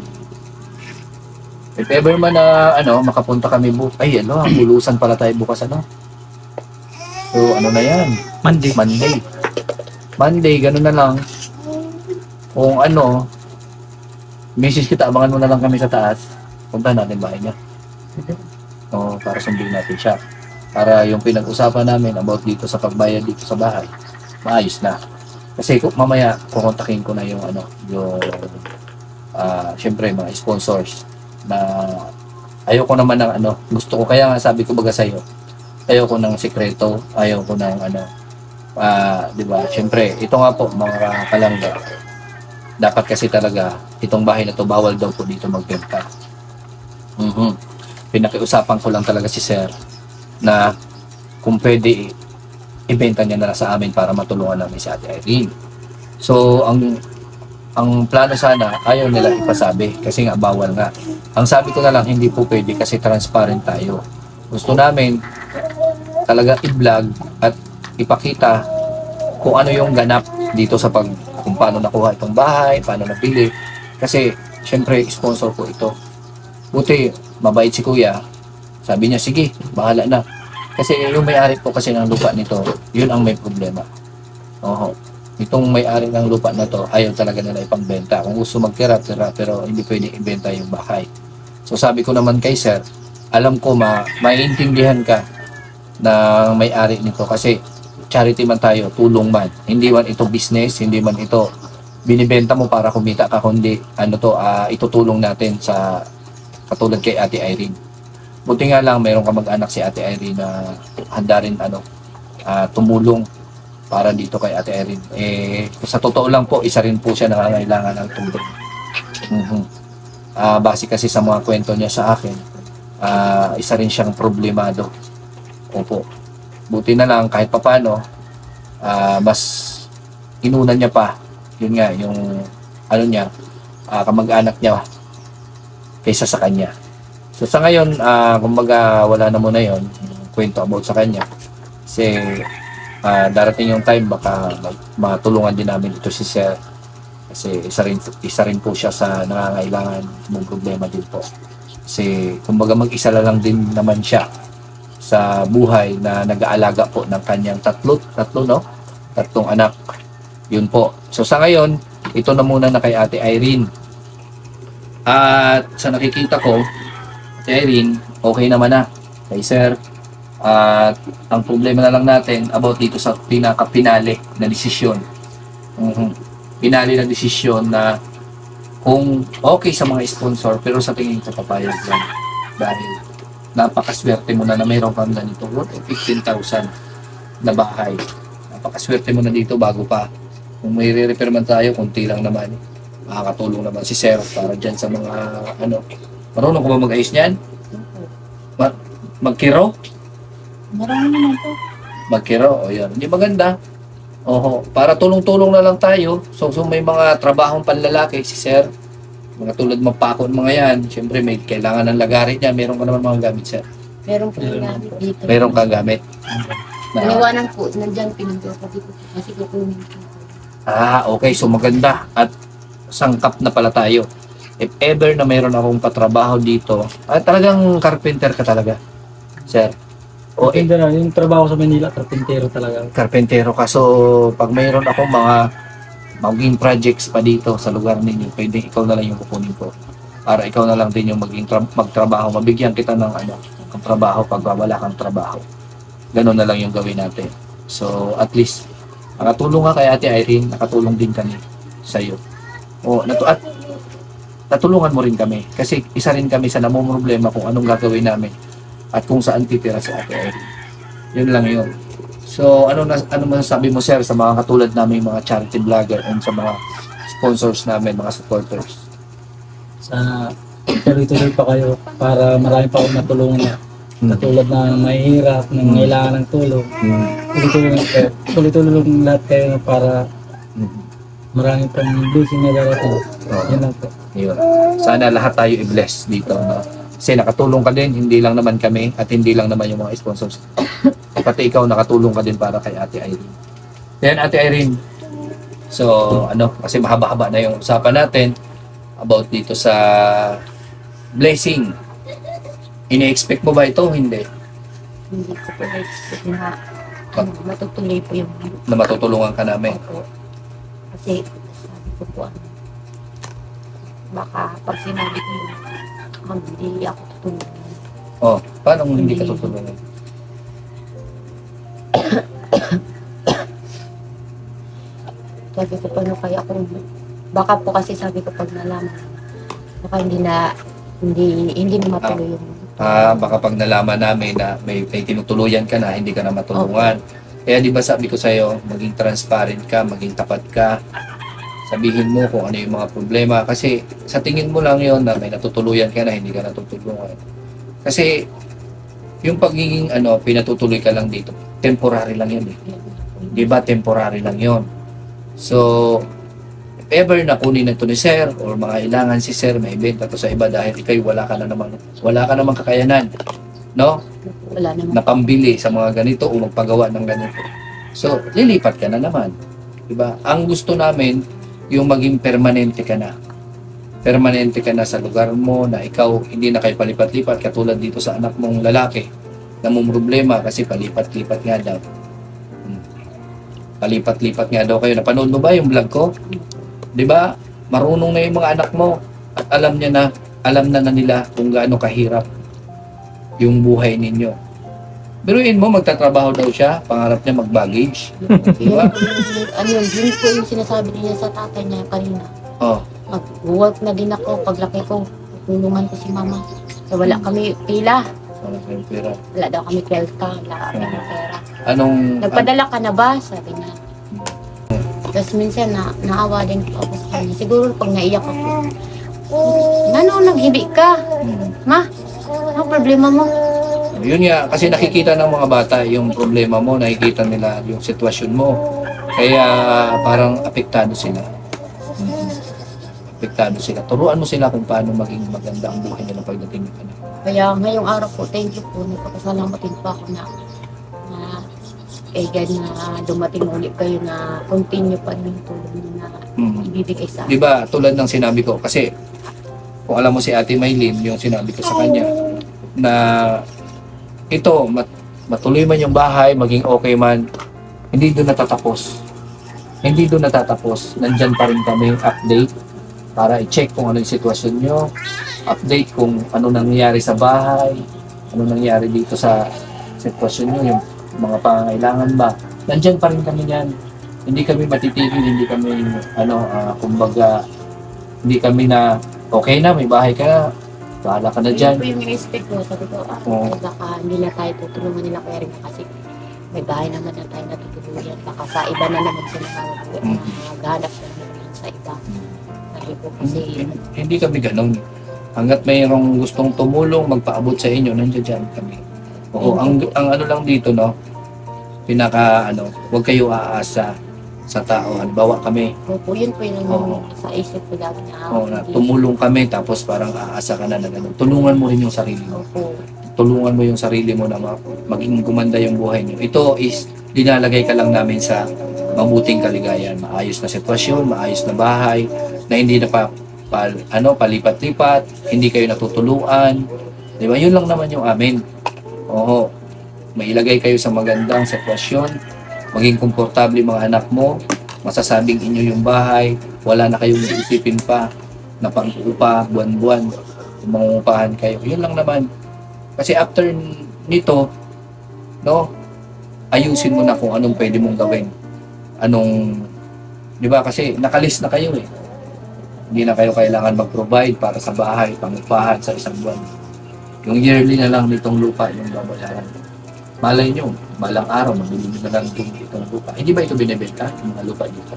If ever man na makapunta kami bukas. Ay, bulusan pala tayo bukas So ano na yan? Monday, ganun na lang. Kung message kita, abangan mo na lang kami sa taas. Punta natin bahay niya. Para sundin natin siya. Para yung pinag-usapan namin about dito sa pagbayad dito sa bahay, maayos na. Kasi mamaya kukontakin ko na yung syempre mga sponsors na ayoko naman ng gusto ko, kaya nga sabi ko baga sa'yo, ayoko ng sikreto, ayoko ng di ba? Syempre, ito nga po mga kalangga. Dapat kasi talaga itong bahay na to bawal daw po dito magbenta. Pinakiusapan ko lang talaga si Sir na kung pwede ibenta niya na lang sa amin para matulungan namin si Ate Irene. So, ang plano sana, ayaw nila ipasabi kasi nga bawal nga. Ang sabi ko na lang, hindi po pwede kasi transparent tayo. Gusto namin talaga i-vlog at ipakita kung ano yung ganap dito sa kung paano nakuha itong bahay, paano napili. Kasi, syempre, sponsor ko ito. Buti, mabait si Kuya. Sabi niya, sige, bahala na. Kasi yung may-ari po kasi ng lupa nito, yun ang may problema. itong may-ari ng lupa na to, ayaw talaga nila ipangbenta. Kung gusto magtira, tira, pero hindi pwede ibenta yung bahay. So sabi ko naman kay sir, alam ko maiintindihan ka ng may-ari nito kasi charity man tayo, tulong man. Hindi man ito business, hindi man ito binibenta mo para kumita ka, kundi itutulong natin sa katulad kay Ate Irene. Buti nga lang mayroon ka mag-anak si Ate Irene na handa rin tumulong para dito kay Ate Irene. Sa totoo lang po, isa rin po siya nangangailangan ng tulong. Base kasi sa mga kwento niya sa akin, isa rin siyang problemado. Opo. Buti na lang kahit papano, mas inuna niya pa, yun nga, yung kamag-anak niya kaysa sa kanya. So sa ngayon, kumbaga wala na muna yun, yung kwento about sa kanya. Kasi darating yung time baka matulungan din namin ito si Sir kasi isa rin po siya sa nangangailangan ng problema din po kasi kumbaga mag-isa lang din naman siya sa buhay na nag-aalaga po ng kanyang tatlong anak, yun po. So sa ngayon ito na muna na kay Ate Irene, at sa nakikita ko Ate Irene okay naman na kay Sir. At ang problema na lang natin about dito sa pinaka-pinali na desisyon. Pinali na desisyon na kung okay sa mga sponsor pero sa tingin ko papayag lang. Dahil napakaswerte mo na mayroon kang ganito worth 15,000 na bahay. Napakaswerte mo na dito bago pa. Kung may re-repair man tayo, kunti lang naman. Makakatulong naman si Sir para dyan sa mga marunong ko ba mag-ayos niyan? Magkiro? Marami naman po. Magkiro, o yan. Hindi maganda. Oho, para tulong-tulong na lang tayo. So may mga trabahong panlalaki, si Sir. Mga tulad magpakon mga yan. Siyempre, may kailangan ng lagarin niya. Meron ka naman mga gamit, Sir. Meron po gamit dito. Meron ka gamit. Iniwanan po, nandiyan pinunto ko dito kasi kukunin ko. Okay. So maganda. At sangkap na pala tayo. If ever na mayroon akong patrabaho dito, talagang carpenter ka talaga, Sir. Maganda na, yung trabaho sa Manila, karpentero talaga. Karpentero ka. So, pag mayroon akong mga maging projects pa dito sa lugar ninyo, pwede ikaw na lang yung kukunin ko. Para ikaw na lang din yung magtrabaho. Mabigyan kita ng ng trabaho pag wala kang trabaho. Ganun na lang yung gawin natin. So, at least, nakatulong ka kay Ate Irene, nakatulong din kami sa iyo. At natulungan mo rin kami. Kasi isa rin kami sa namumroblema kung anong gagawin namin at kung saan titira si Ate Irene. Yun lang yun. So, ano masasabi mo, Sir, sa mga katulad namin, mga charity vlogger and sa mga sponsors namin, mga supporters? Sana tuloy-tuloy pa kayo para marami pa akong matulungan na katulad na mahihirap, na ngailangan ng tulong. Tuloy-tuloy lahat kayo para maraming pang blessing na darating. Yun lang po. Yun. Sana lahat tayo i-bless dito, no? Kasi nakatulong ka din, hindi lang naman kami at hindi lang naman yung mga sponsors. Pati ikaw nakatulong ka din para kay Ate Irene. Yan, Ate Irene. So, kasi mahaba-haba na yung usapan natin about dito sa blessing. Ini-expect mo ba ito? Hindi. Hindi ko po na-expect na matutuloy po yung Na matutulungan ka namin. Opo. Kasi sabi ko po baka pag sinabi ko hindi ako tutulungan. Paano hindi ka tutulungan? Sabi ko paano kaya kung baka po kasi sabi ko pag nalaman baka hindi na matuloy yung Baka pag nalaman namin na may tinutuluyan ka na, hindi ka na matulungan. Kaya di ba sabi ko sa'yo, maging transparent ka, maging tapat ka. Sabihin mo kung ano yung mga problema. Kasi sa tingin mo lang yon na may natutuluyan ka na, hindi ka natutulungan. Kasi yung pagiging pinatutuloy ka lang dito, temporary lang yun eh. Di ba temporary lang yon. So, if ever na kunin na ito ni Sir or mga ilangan si Sir, may ibenta to sa iba dahil ikay wala ka namang kakayanan, no? wala naman. Na pambili sa mga ganito o magpagawa ng ganito. So, lilipat ka na naman. Diba? Ang gusto namin, yung maging permanente ka na. Permanente ka na sa lugar mo, na ikaw hindi na kayo palipat-lipat, katulad dito sa anak mong lalaki, na mong problema kasi palipat-lipat nga daw. Palipat-lipat nga daw kayo. Napanood mo ba yung vlog ko? 'Di ba? Marunong na yung mga anak mo at alam na nila kung gaano kahirap yung buhay ninyo. Biruin mo, magtatrabaho daw siya, pangarap niya mag-baggage. Diba? Yun po yung sinasabi niya sa tatay niya kanina. Oh, Mag-work na din ako, paglaki ko, tulungan ko si mama. So, wala kami pila, wala kayong pera. wala daw kami kwelta, wala kami pera. Anong, Nagpadala ka na ba? Sabi niya. Tapos minsan naawa din po ako sa kanya. Siguro pag naiyak ako, naghibi ka? Ma, ano problema mo? yun nga, kasi nakikita ng mga bata yung problema mo, nakikita nila yung sitwasyon mo. Kaya parang apektado sila. Apektado sila. Turuan mo sila kung paano maging maganda ang buhay nila pagdating ng anak. Kaya ngayong araw po, thank you po. Nagpapasalamat din po ako na kay God na dumating ulit kayo na continue pa rin yung tulong niyo na ibibigay sa akin. Di ba, tulad ng sinabi ko, kasi kung alam mo si Ate Maylin, yung sinabi ko sa kanya, na ito, matuloy man yung bahay, maging okay man, hindi doon natatapos. Hindi doon natatapos. Nandyan pa rin kami update para i-check kung ano yung sitwasyon nyo, update kung ano nangyayari sa bahay, ano nangyayari dito sa sitwasyon nyo, yung mga pangangailangan ba. Nandyan pa rin kami yan. Hindi kami matitigil, hindi kami, kumbaga, hindi kami na, okay na, may bahay ka na, bahala ka na dyan. Yun po yung in-expect ko. Sabi ko, baka hindi na tayo tutulungan nila kaya rin kasi may bahay naman na tayo natutuluyan. Baka sa iba na naman sila maghanap na naman sa iba. Sabi ko kasi, Hindi kami ganun. Hanggat mayroong gustong tumulong, magpaabot sa inyo, nandiyan kami. Oo, ang ano lang dito, no, huwag kayo aasa sa tao. Halimbawa kami, po yun po yung Oo. sa isip ko dati na. na tumulong kami, tapos parang aasa ka na na ganun. Tulungan mo rin yung sarili mo. Opo. Tulungan mo yung sarili mo na maging gumanda yung buhay niyo. Ito is, dinalagay ka lang namin sa mabuting kaligayan. Maayos na sitwasyon, maayos na bahay, na hindi na palipat-lipat, hindi kayo natutuluan. Di ba? Yun lang naman yung amin. Oo. Mailagay kayo sa magandang sitwasyon, maging komportable mga anak mo, masasabing inyo yung bahay, wala na kayong iisipin pa na pang-upa, buwan-buwan, mangungupahan kayo. Yun lang naman. Kasi after nito, no, ayusin mo na kung anong pwede mong gawin. Di ba? Kasi nakalis na kayo eh. Hindi na kayo kailangan mag-provide para sa bahay, pangupahan sa isang buwan. Yung yearly na lang nitong lupa yung babayaran. Malay nyo, balang araw, mabili na lang itong lupa. Hindi ba ito binibenta, yung mga lupa dito?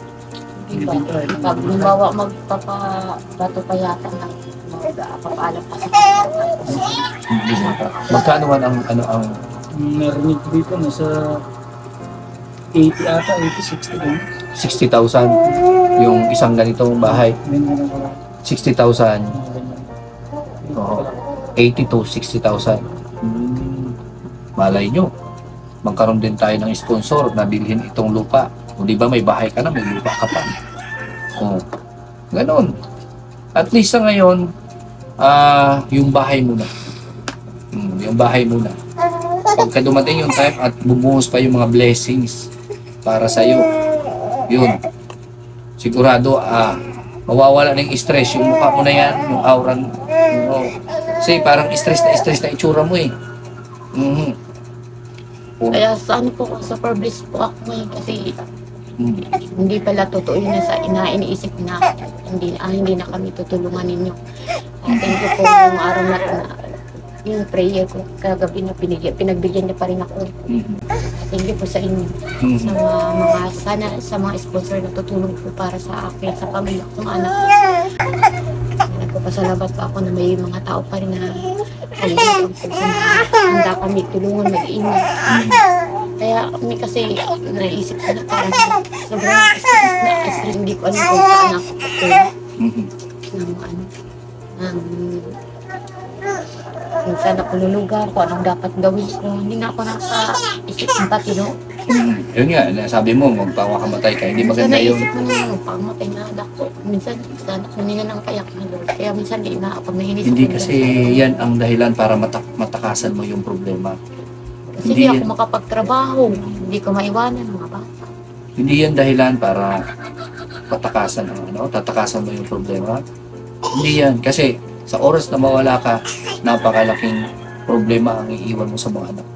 Diba? Pag lumbawa magpapabato pa yata ng magpapaalam pa sa Magkano man ang Narinig ko dito, nasa 80 ata, 80, 60 din. 60,000 yung isang ganitong bahay? 60,000. Oo. 80 to 60,000. Malay nyo, magkaroon din tayo ng sponsor na bilhin itong lupa. O di ba may bahay ka na, may lupa ka pa. O, ganon. At least sa ngayon, yung bahay muna. Yung bahay muna. Pagka dumating yung time at bumuhos pa yung mga blessings para sa'yo, yun. Sigurado, mawawala ng stress. Yung mukha mo na yan, yung aura. Kasi parang stress na itsura mo eh. Kaya sa ano po, super bliss po ako ngayon kasi hindi pala totoo yun sa iniisip na hindi na kami tutulungan ninyo. Thank you po yung araw na ito na yung prayer ko kagabi na pinagbigyan niya pa rin ako. Thank you po sa inyo. Sa mga sponsor na tutulong po para sa akin, sa pamilya kong anak. Nagpapasalamat pa ako na may mga tao pa rin na handa kami tulungan mag-ingat. Kaya kami kasi naisip ko na parang sobrang stress hindi ko alam kung saan ako minsan ako lulugar kung anong dapat gawin ko. Hindi na ako nakaisip ng tatino. Yun nga, sabi mo, magpapakamatay ka. Hindi maganda yun. Naisip ko na magpakamatay na ako. Minsan, sana hindi na nang kayak na Lord. Kaya minsan di na ako nahinisip. Hindi kasi yan ang dahilan para matakasan mo yung problema. Kasi hindi ako makapagtrabaho. Hindi ko maiwanan mga bata. Hindi yan dahilan para patakasan ang tatakasan mo yung problema. Hindi yan. Kasi sa oras na mawala ka, napakalaking problema ang iiwan mo sa mga anak.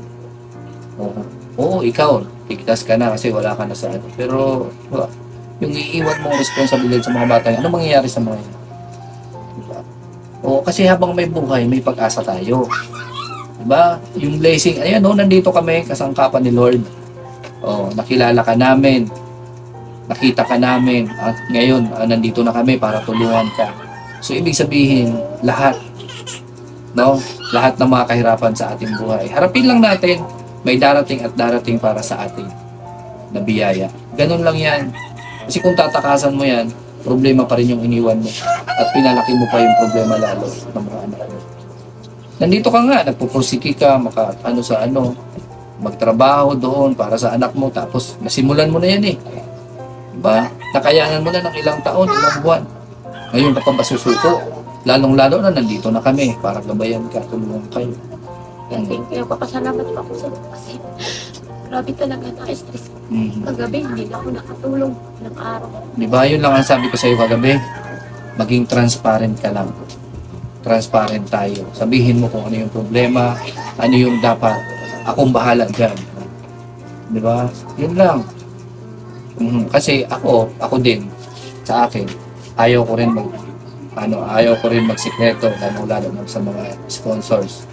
Oo, ikaw, tigtas ka na kasi wala ka na sa ano. Pero yung iiwan mong responsibilidad sa mga bata, ano mangyayari sa mga yan? Diba? Oo, kasi habang may buhay, may pag-asa tayo. Diba? Yung blessing, ayan nandito kami, kasangkapan ni Lord. Nakilala ka namin, nakita ka namin, at ngayon, nandito na kami para tulungan ka. So, ibig sabihin, lahat ng mga kahirapan sa ating buhay, harapin lang natin, may darating at darating para sa atin na biyaya. Ganun lang yan. Kasi kung tatakasan mo yan, problema pa rin yung iniwan mo. At pinalaki mo pa yung problema lalo ng mga anak mo. Nandito ka nga, nagpupursiki ka, magtrabaho doon para sa anak mo, tapos nasimulan mo na yan eh. Diba? Nakayanan mo na ng ilang taon, ilang buwan. Ngayon ka pa ba susuko? Lalong-lalo na nandito na kami para gabayan ka, tulungan kayo. Thank you. Papasalamat po ako sa kasi grabe talaga na-stress. Kagabi, hindi na ako nakatulong ng araw. Diba? Yun lang ang sabi ko sa iyo kagabi. Maging transparent ka lang. Transparent tayo. Sabihin mo kung ano yung problema, ano yung dapat. Akong bahala dyan. Diba? Yun lang. Kasi ako din, sa akin, ayaw ko rin magsikreto, lalo na sa mga sponsors,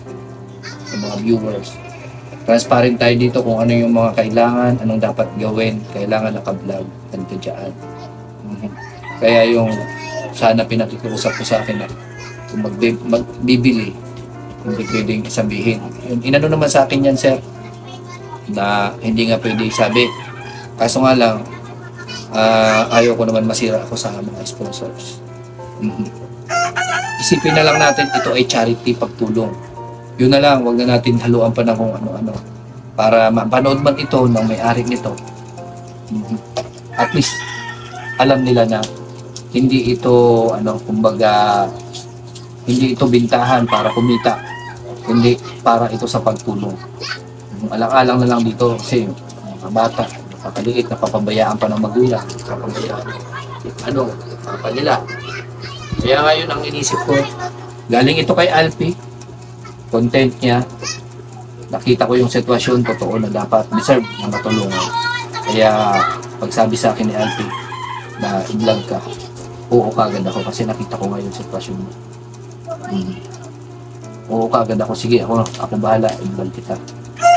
sa mga viewers. Transparent tayo dito kung ano yung mga kailangan, anong dapat gawin, kailangan naka-vlog, ganito dyan. Kaya yung sana pinakikiusap ko sa akin na kung magbibili, hindi pwedeng sabihin. Inano naman sa akin yan, sir, na hindi nga pwede sabi. Kaso nga lang, ayaw ko naman masira ako sa mga sponsors. Isipin na lang natin, ito ay charity, pagtulong. Yun na lang, wag na natin haluan pa na kung ano-ano. Para mapanood man ito ng may-ari nito. At least, alam nila na hindi ito, hindi ito bintahan para kumita. Hindi para ito sa pagtulong. Alang-alang na lang dito kasi mga bata, napakaliit, napapabayaan pa ng magulang. Napapabayaan. Pa nila. Kaya ngayon ang inisip ko, galing ito kay Alfie, content niya, nakita ko yung sitwasyon, totoo na dapat deserve na matulungan. Kaya pagsabi sa akin ni Alfie na i-vlog ka, oo kagad ako kasi nakita ko nga yung sitwasyon mo. Oo kagad ako, sige ako bahala, i-vlog kita.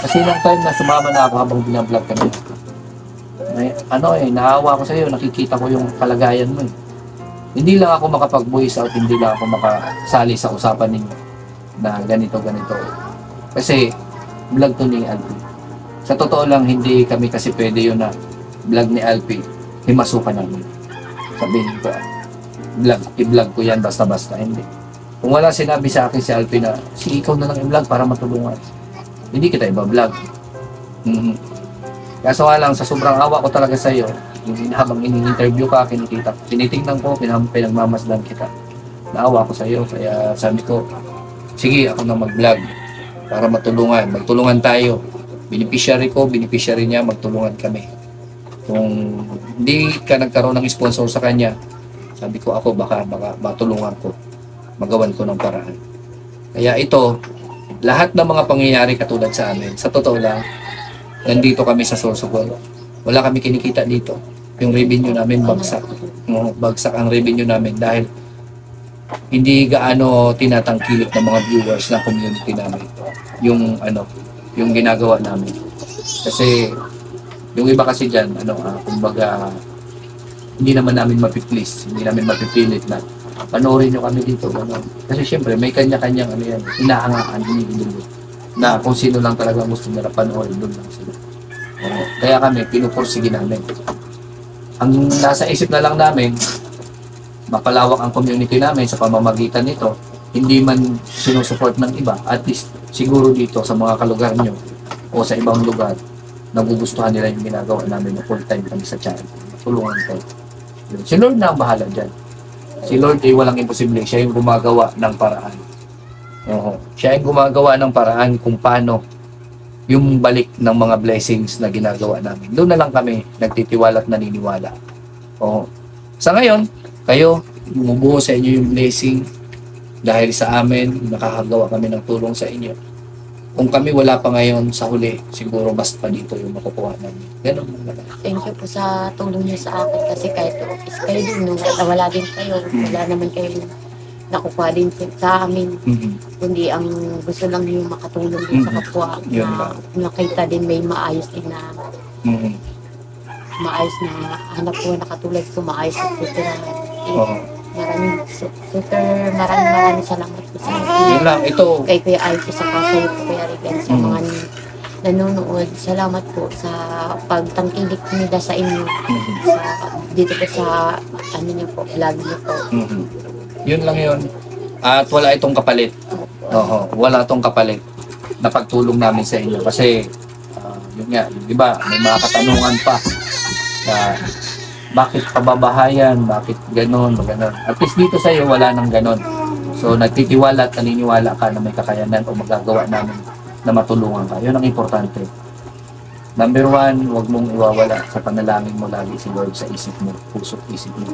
Kasi ilang time na sumama na ako habang binablog ka na. Naawa ko sa iyo, nakikita ko yung kalagayan mo eh. Hindi lang ako makapag-voice out, hindi lang ako makasali sa usapan ninyo na ganito. Kasi vlog to ni Alfie. Sa totoo lang, hindi kami kasi pwede yun na vlog ni Alfie, himasukan namin. Sabihin ko, i-vlog ko yan basta-basta, hindi. Kung wala sinabi sa akin si Alfie na, ikaw na lang i-vlog para matulungan, hindi kita iba-vlog. Kaso nga lang, sa sobrang awa ko talaga sa iyo, habang ini-interview ka, tinitingnan ko, pinagmamasdan kita. Naawa ko sa iyo, kaya sabi ko, sige, ako na mag-vlog para magtulungan tayo. Beneficiary ko, beneficiary niya, magtulungan kami. Kung hindi ka nagkaroon ng sponsor sa kanya, sabi ko ako, baka matulungan ko, magawan ko ng paraan. Kaya ito, lahat ng mga pangyayari katulad sa amin, sa totoo lang, nandito kami sa Sorsogon. Wala kami kinikita dito. Yung revenue namin bagsak. Bagsak ang revenue namin dahil hindi gaano tinatangkilik ng mga viewers ng community namin yung ginagawa namin. Kasi yung iba kasi diyan kumbaga hindi naman namin mapiplease, hindi namin mapipilit na panoorin nyo kami dito. Kasi syempre may kanya-kanyang inaangaan, iniinulit na kung sino lang talaga gusto nila panoorin, doon lang sila. Kaya kami, pinupursige namin. Ang nasa isip na lang namin, mapalawak ang community namin sa pamamagitan nito, hindi man sinusuport ng iba, at least siguro dito sa mga kalugar nyo o sa ibang lugar, nagugustuhan nila yung ginagawa namin na full time kami sa channel. Tulungan kayo. Si Lord na ang bahala dyan. Si Lord ay walang imposible. Siya yung gumagawa ng paraan. Siya yung gumagawa ng paraan kung paano yung balik ng mga blessings na ginagawa namin. Doon na lang kami nagtitiwala at naniniwala. O, sa ngayon, kayo, bumubuo sa inyo yung blessing dahil sa amin, nakakagawa kami ng tulong sa inyo. Kung kami wala pa ngayon sa huli, siguro mas pa dito yung makukuha namin. Ganun lang. Thank you po sa tulong niyo sa akin kasi kahit office kayo din, nung wala din kayo, wala naman kayo nakukuha din sa amin. Kundi ang gusto lang yung makatulong din sa kapwa Yun na ba? nakita din may maayos din na maayos na hanap ko na katulad ko, maayos na future. Oo. Maraming salamat po sa Yun lang, ito. kay Kuya Alfie sa kasayo ko Kuya Regan sa mga nanonood. Salamat po sa pagtangkilik nila sa inyo. Dito po sa ano niyo po, vlog niyo po. Yun lang yun. At wala itong kapalit. Oo, wala itong kapalit na pagtulong namin sa inyo. Kasi, yun nga, yung iba, may mga katanungan pa na bakit pababahayan, bakit ganon, ganon. At least dito sa iyo, wala nang ganon. So, nagtitiwala at naniniwala ka na may kakayanan o magagawa namin na matulungan ka. Yun ang importante. Number one, huwag mong iwawala sa panalangin mo lagi si Lord sa isip mo, puso't isip mo.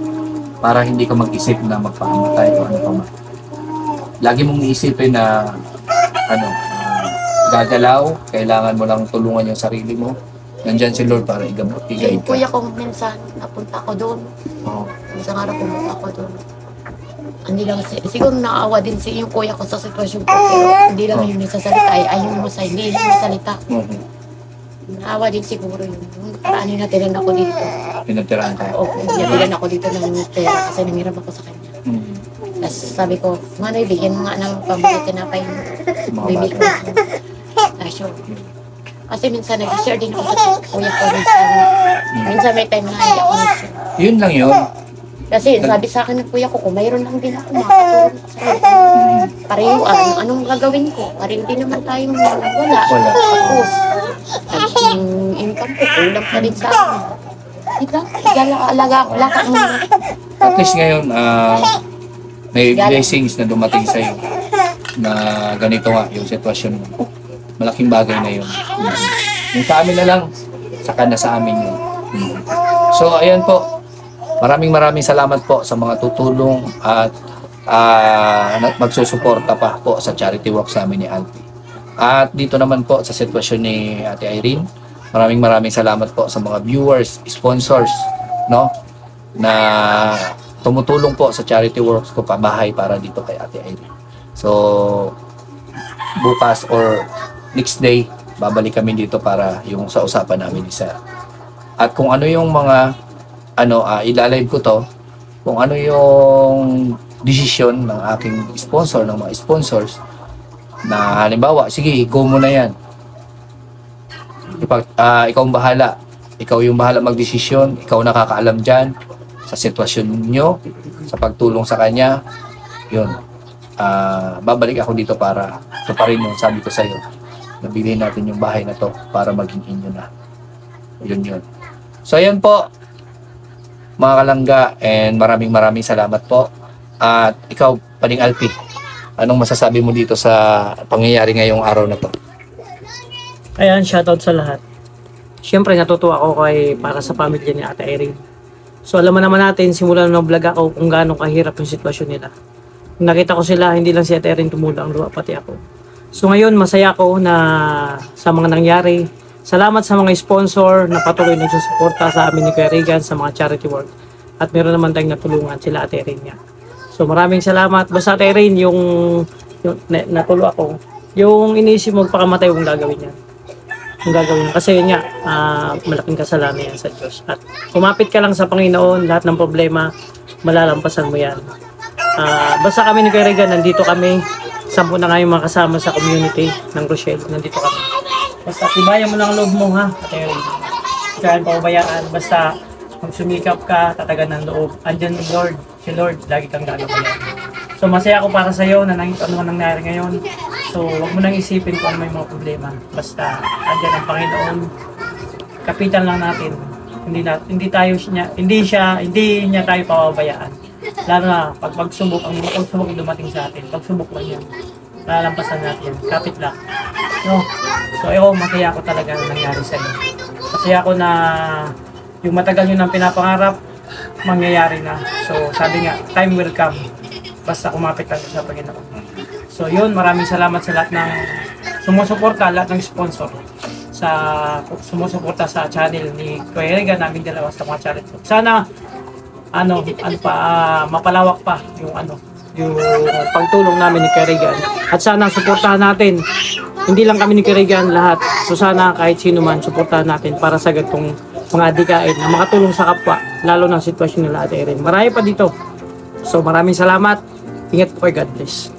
Para hindi ka mag-isip na magpakamatay o ano pa man. Lagi mong iisipin na gagalaw, kailangan mo lang tulungan yung sarili mo. Nandyan si Lord para igamot, Yung i-guide ka. kuya ko minsan, napunta ko doon. Oo. Isang araw pumunta ako doon. Hindi lang, siguro nakaawa din si yung kuya ko sa sitwasyon ko. Pero hindi lang yung nagsasalita, ayun mo sa hindi lang masalita. Naawa din siguro yun. Nung paraan yung natilan ako dito. Pinagtiraan ka. Opo, natilan ako dito ng pera kasi nangiram ako sa kanya. Tapos sabi ko, Manoy, bigyan mo nga ng pamilya tinapay mo. Mga Baby ko. bata. Sure. Kasi minsan nag-share din ako sa kuya ko. Minsan may time na hindi ako nag-share. Yun lang yun. Kasi sabi sa akin ng kuya ko, kung mayroon lang din ako makatulong sa kanya. Pareho, anong gagawin ko? Pareho din naman tayong wala. Wala. Tapos, yung income ko, kulang pa din sa akin. Diba? Alaga mo. At least ngayon, may blessings na dumating sa'yo na ganito nga yung sitwasyon mo. Malaking bagay na yun. Yung sa amin na lang, saka na sa amin yun. So, ayan po. Maraming salamat po sa mga tutulong at magsusuporta pa po sa charity work sa amin ni Alfie. At dito naman po sa sitwasyon ni Ate Irene, maraming salamat po sa mga viewers, sponsors, no? Na tumutulong po sa charity works ko pabahay para dito kay Ate Irene. So, bukas or next day, babalik kami dito para yung sa usapan namin isa. At kung ano yung mga ilalive ko to, kung ano yung desisyon ng aking sponsor, ng mga sponsors, na halimbawa, sige, go mo na yan. Ikaw ang bahala. Ikaw yung bahala magdesisyon. Ikaw nakakaalam dyan sa sitwasyon nyo, sa pagtulong sa kanya. Yun. Babalik ako dito para ito pa rin yung sabi ko sa'yo. Nabili natin yung bahay na to para maging inyo na. Yun. So, ayan po, mga kalangga, and maraming salamat po. At ikaw, Paring Alfie, anong masasabi mo dito sa pangyayari ngayong araw na to? Ayan, shoutout sa lahat. Siyempre, natutuwa ako para sa pamilya ni Ate Irene. So, alam mo naman natin, simula nung vlog ako kung gaano kahirap yung sitwasyon nila. Nakita ko sila, hindi lang si Ate Irene tumulong, pati ako. So, ngayon, masaya ako na sa mga nangyari. Salamat sa mga sponsor na patuloy nagsusuporta sa amin ni Kuya Regan sa mga charity work. At meron naman tayong natulungan sila Ate Irene niya. So, maraming salamat. Basta Ate Irene, yung natulo ako, yung iniisip mo pakamatay yung gagawin niya. Yung gagawin. Kasi yun nga, malaking kasalanan yan sa Diyos. At kumapit ka lang sa Panginoon, lahat ng problema, malalampasan mo yan. Basta kami ni Kuya Regan, nandito kami. 10 na nga yung mga kasama sa community ng Rochelle. Nandito kami. Basta tibayan mo lang loob mo ha. Ate Irene. Kaya pababayaan. Basta kung sumikap ka, tatagan ng loob. Andyan yung Lord. Si Lord, lagi kang gagabayan. So masaya ako para sa'yo na ano man nangyari ngayon. So huwag mo nang isipin kung may mga problema. Basta andyan ang Panginoon. Kapitan lang natin. Hindi niya tayo pababayaan. Lalo na pag pagsubok, ang pagsubok dumating sa atin. Pagsubok lang yan. Lalampasan natin. Kapit lang. No? So, ako, masaya ako talaga na nangyari sa inyo. Masaya ako na yung matagal nyo nang pinapangarap, mangyayari na. So, sabi nga, time will come. Basta kumapit lang sa Panginoon. So, yun, maraming salamat sa lahat ng sumusuporta, lahat ng sponsor sa sumusuporta sa channel ni Kuya Regan, namin dalawa sa mga channel. Sana mapalawak pa yung pagtulong namin ni Kuya Regan. At sana suportahan natin, hindi lang kami ni Kuya Regan, lahat. So sana kahit sino man, suportahan natin para sa gatong mga adikain na makatulong sa kapwa, lalo na sitwasyon nila Ate Erin. Marami pa dito. So maraming salamat. Ingat po kayo. God bless.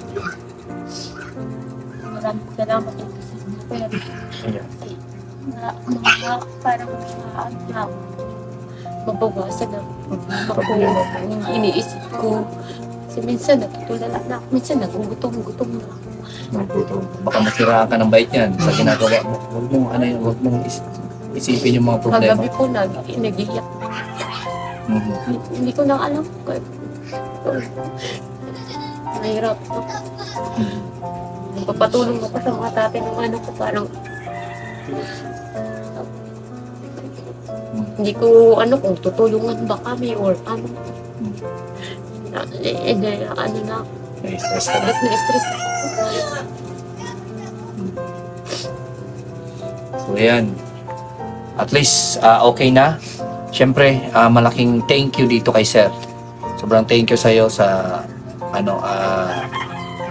Maraming salamat din sa inyo. Pero, kasi, parang mabawasan na ako yung iniisip ko. Kasi minsan natutulala na ako. Minsan nagugutom na ako. Baka masira ka ng bait yan sa ginagawa mo. Huwag mong isipin yung mga problema. Kagabi po nag-iyak. Hindi ko na alam. Mahirap po. Nagpapatulong ako sa mga tatay ng anak ko. Parang hindi ko kung tutulungan ba kami or ano. Stress na stress. So yan. At least okay na. Siyempre, malaking thank you dito kay Sir. Sobrang thank you sa iyo sa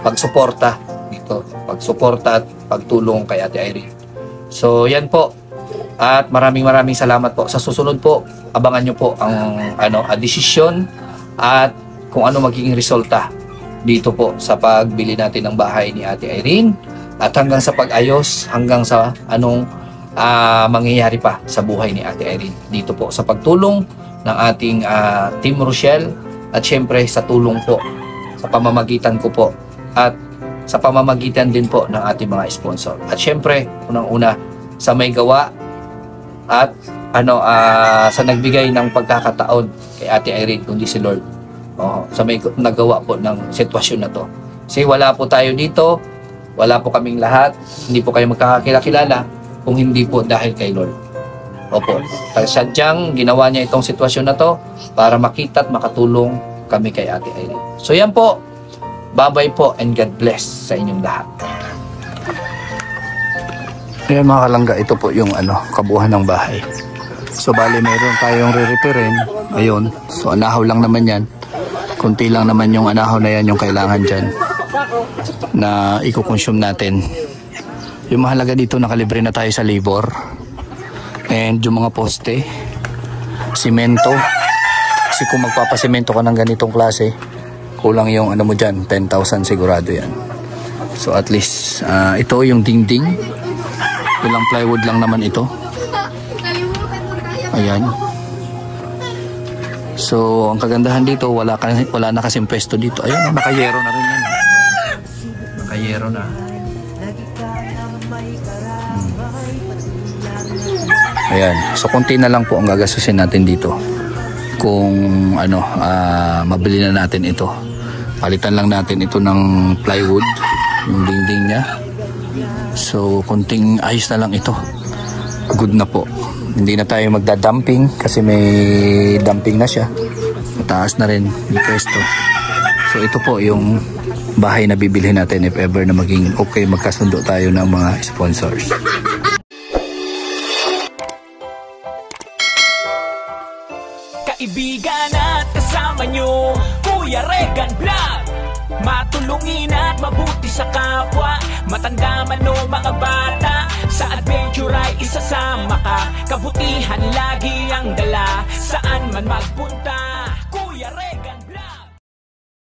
pagsuporta dito. Pagsuporta at pagtulong kay Ate Irene. So yan po. At maraming salamat po. Sa susunod po, abangan nyo po ang desisyon at kung ano magiging resulta dito po sa pagbili natin ng bahay ni Ate Irene at hanggang sa pag-ayos, hanggang sa anong mangyayari pa sa buhay ni Ate Irene dito po sa pagtulong ng ating Team Rochelle at syempre sa tulong po sa pamamagitan ko po at sa pamamagitan din po ng ating mga sponsor. At syempre, unang-una sa may gawa at sa nagbigay ng pagkakataon kay Ate Irene kundi si Lord. Sa may nagawa po ng sitwasyon na to. Kasi wala po tayo dito, wala po kaming lahat, hindi po kayo magkakakilala kung hindi po dahil kay Lord. Opo, sadyang ginawa niya itong sitwasyon na to para makita at makatulong kami kay Ate Irene. So yan po, bye-bye po and God bless sa inyong lahat. Ayan mga kalangga, ito po yung kabuuan ng bahay. So bali mayroon tayong re-repairin. Ayun, so anahaw lang naman yan. Kunti lang naman yung anahaw na yan yung kailangan dyan na i-consume natin. Yung mahalaga dito, nakalibre na tayo sa labor. And yung mga poste, simento. Kasi kung magpapasimento ka ng ganitong klase, kulang yung mo dyan, 10,000 sigurado yan. So at least, ito yung dingding. Ilang plywood lang naman ito. Ayan. So, ang kagandahan dito, wala na kasing pwesto dito. Ayan, nakayero na rin yan. Nakayero na. Ayan. So, konti na lang po ang gagastusin natin dito. Kung mabili na natin ito. Palitan lang natin ito ng plywood. Yung dingding niya. So, konting ayos na lang ito. Good na po. Hindi na tayo magda-dumping kasi may dumping na siya. Mataas na rin yung pwesto. So, ito po yung bahay na bibilhin natin if ever na maging okay, magkasundo tayo ng mga sponsors. Kaibigan at kasama nyo, Kuya Regan Vlog. Matulungin at mabuti sa kapwa, matanda man o mga bata. Sa adventure ay isasama ka, kabutihan lagi ang dala, saan man magpunta.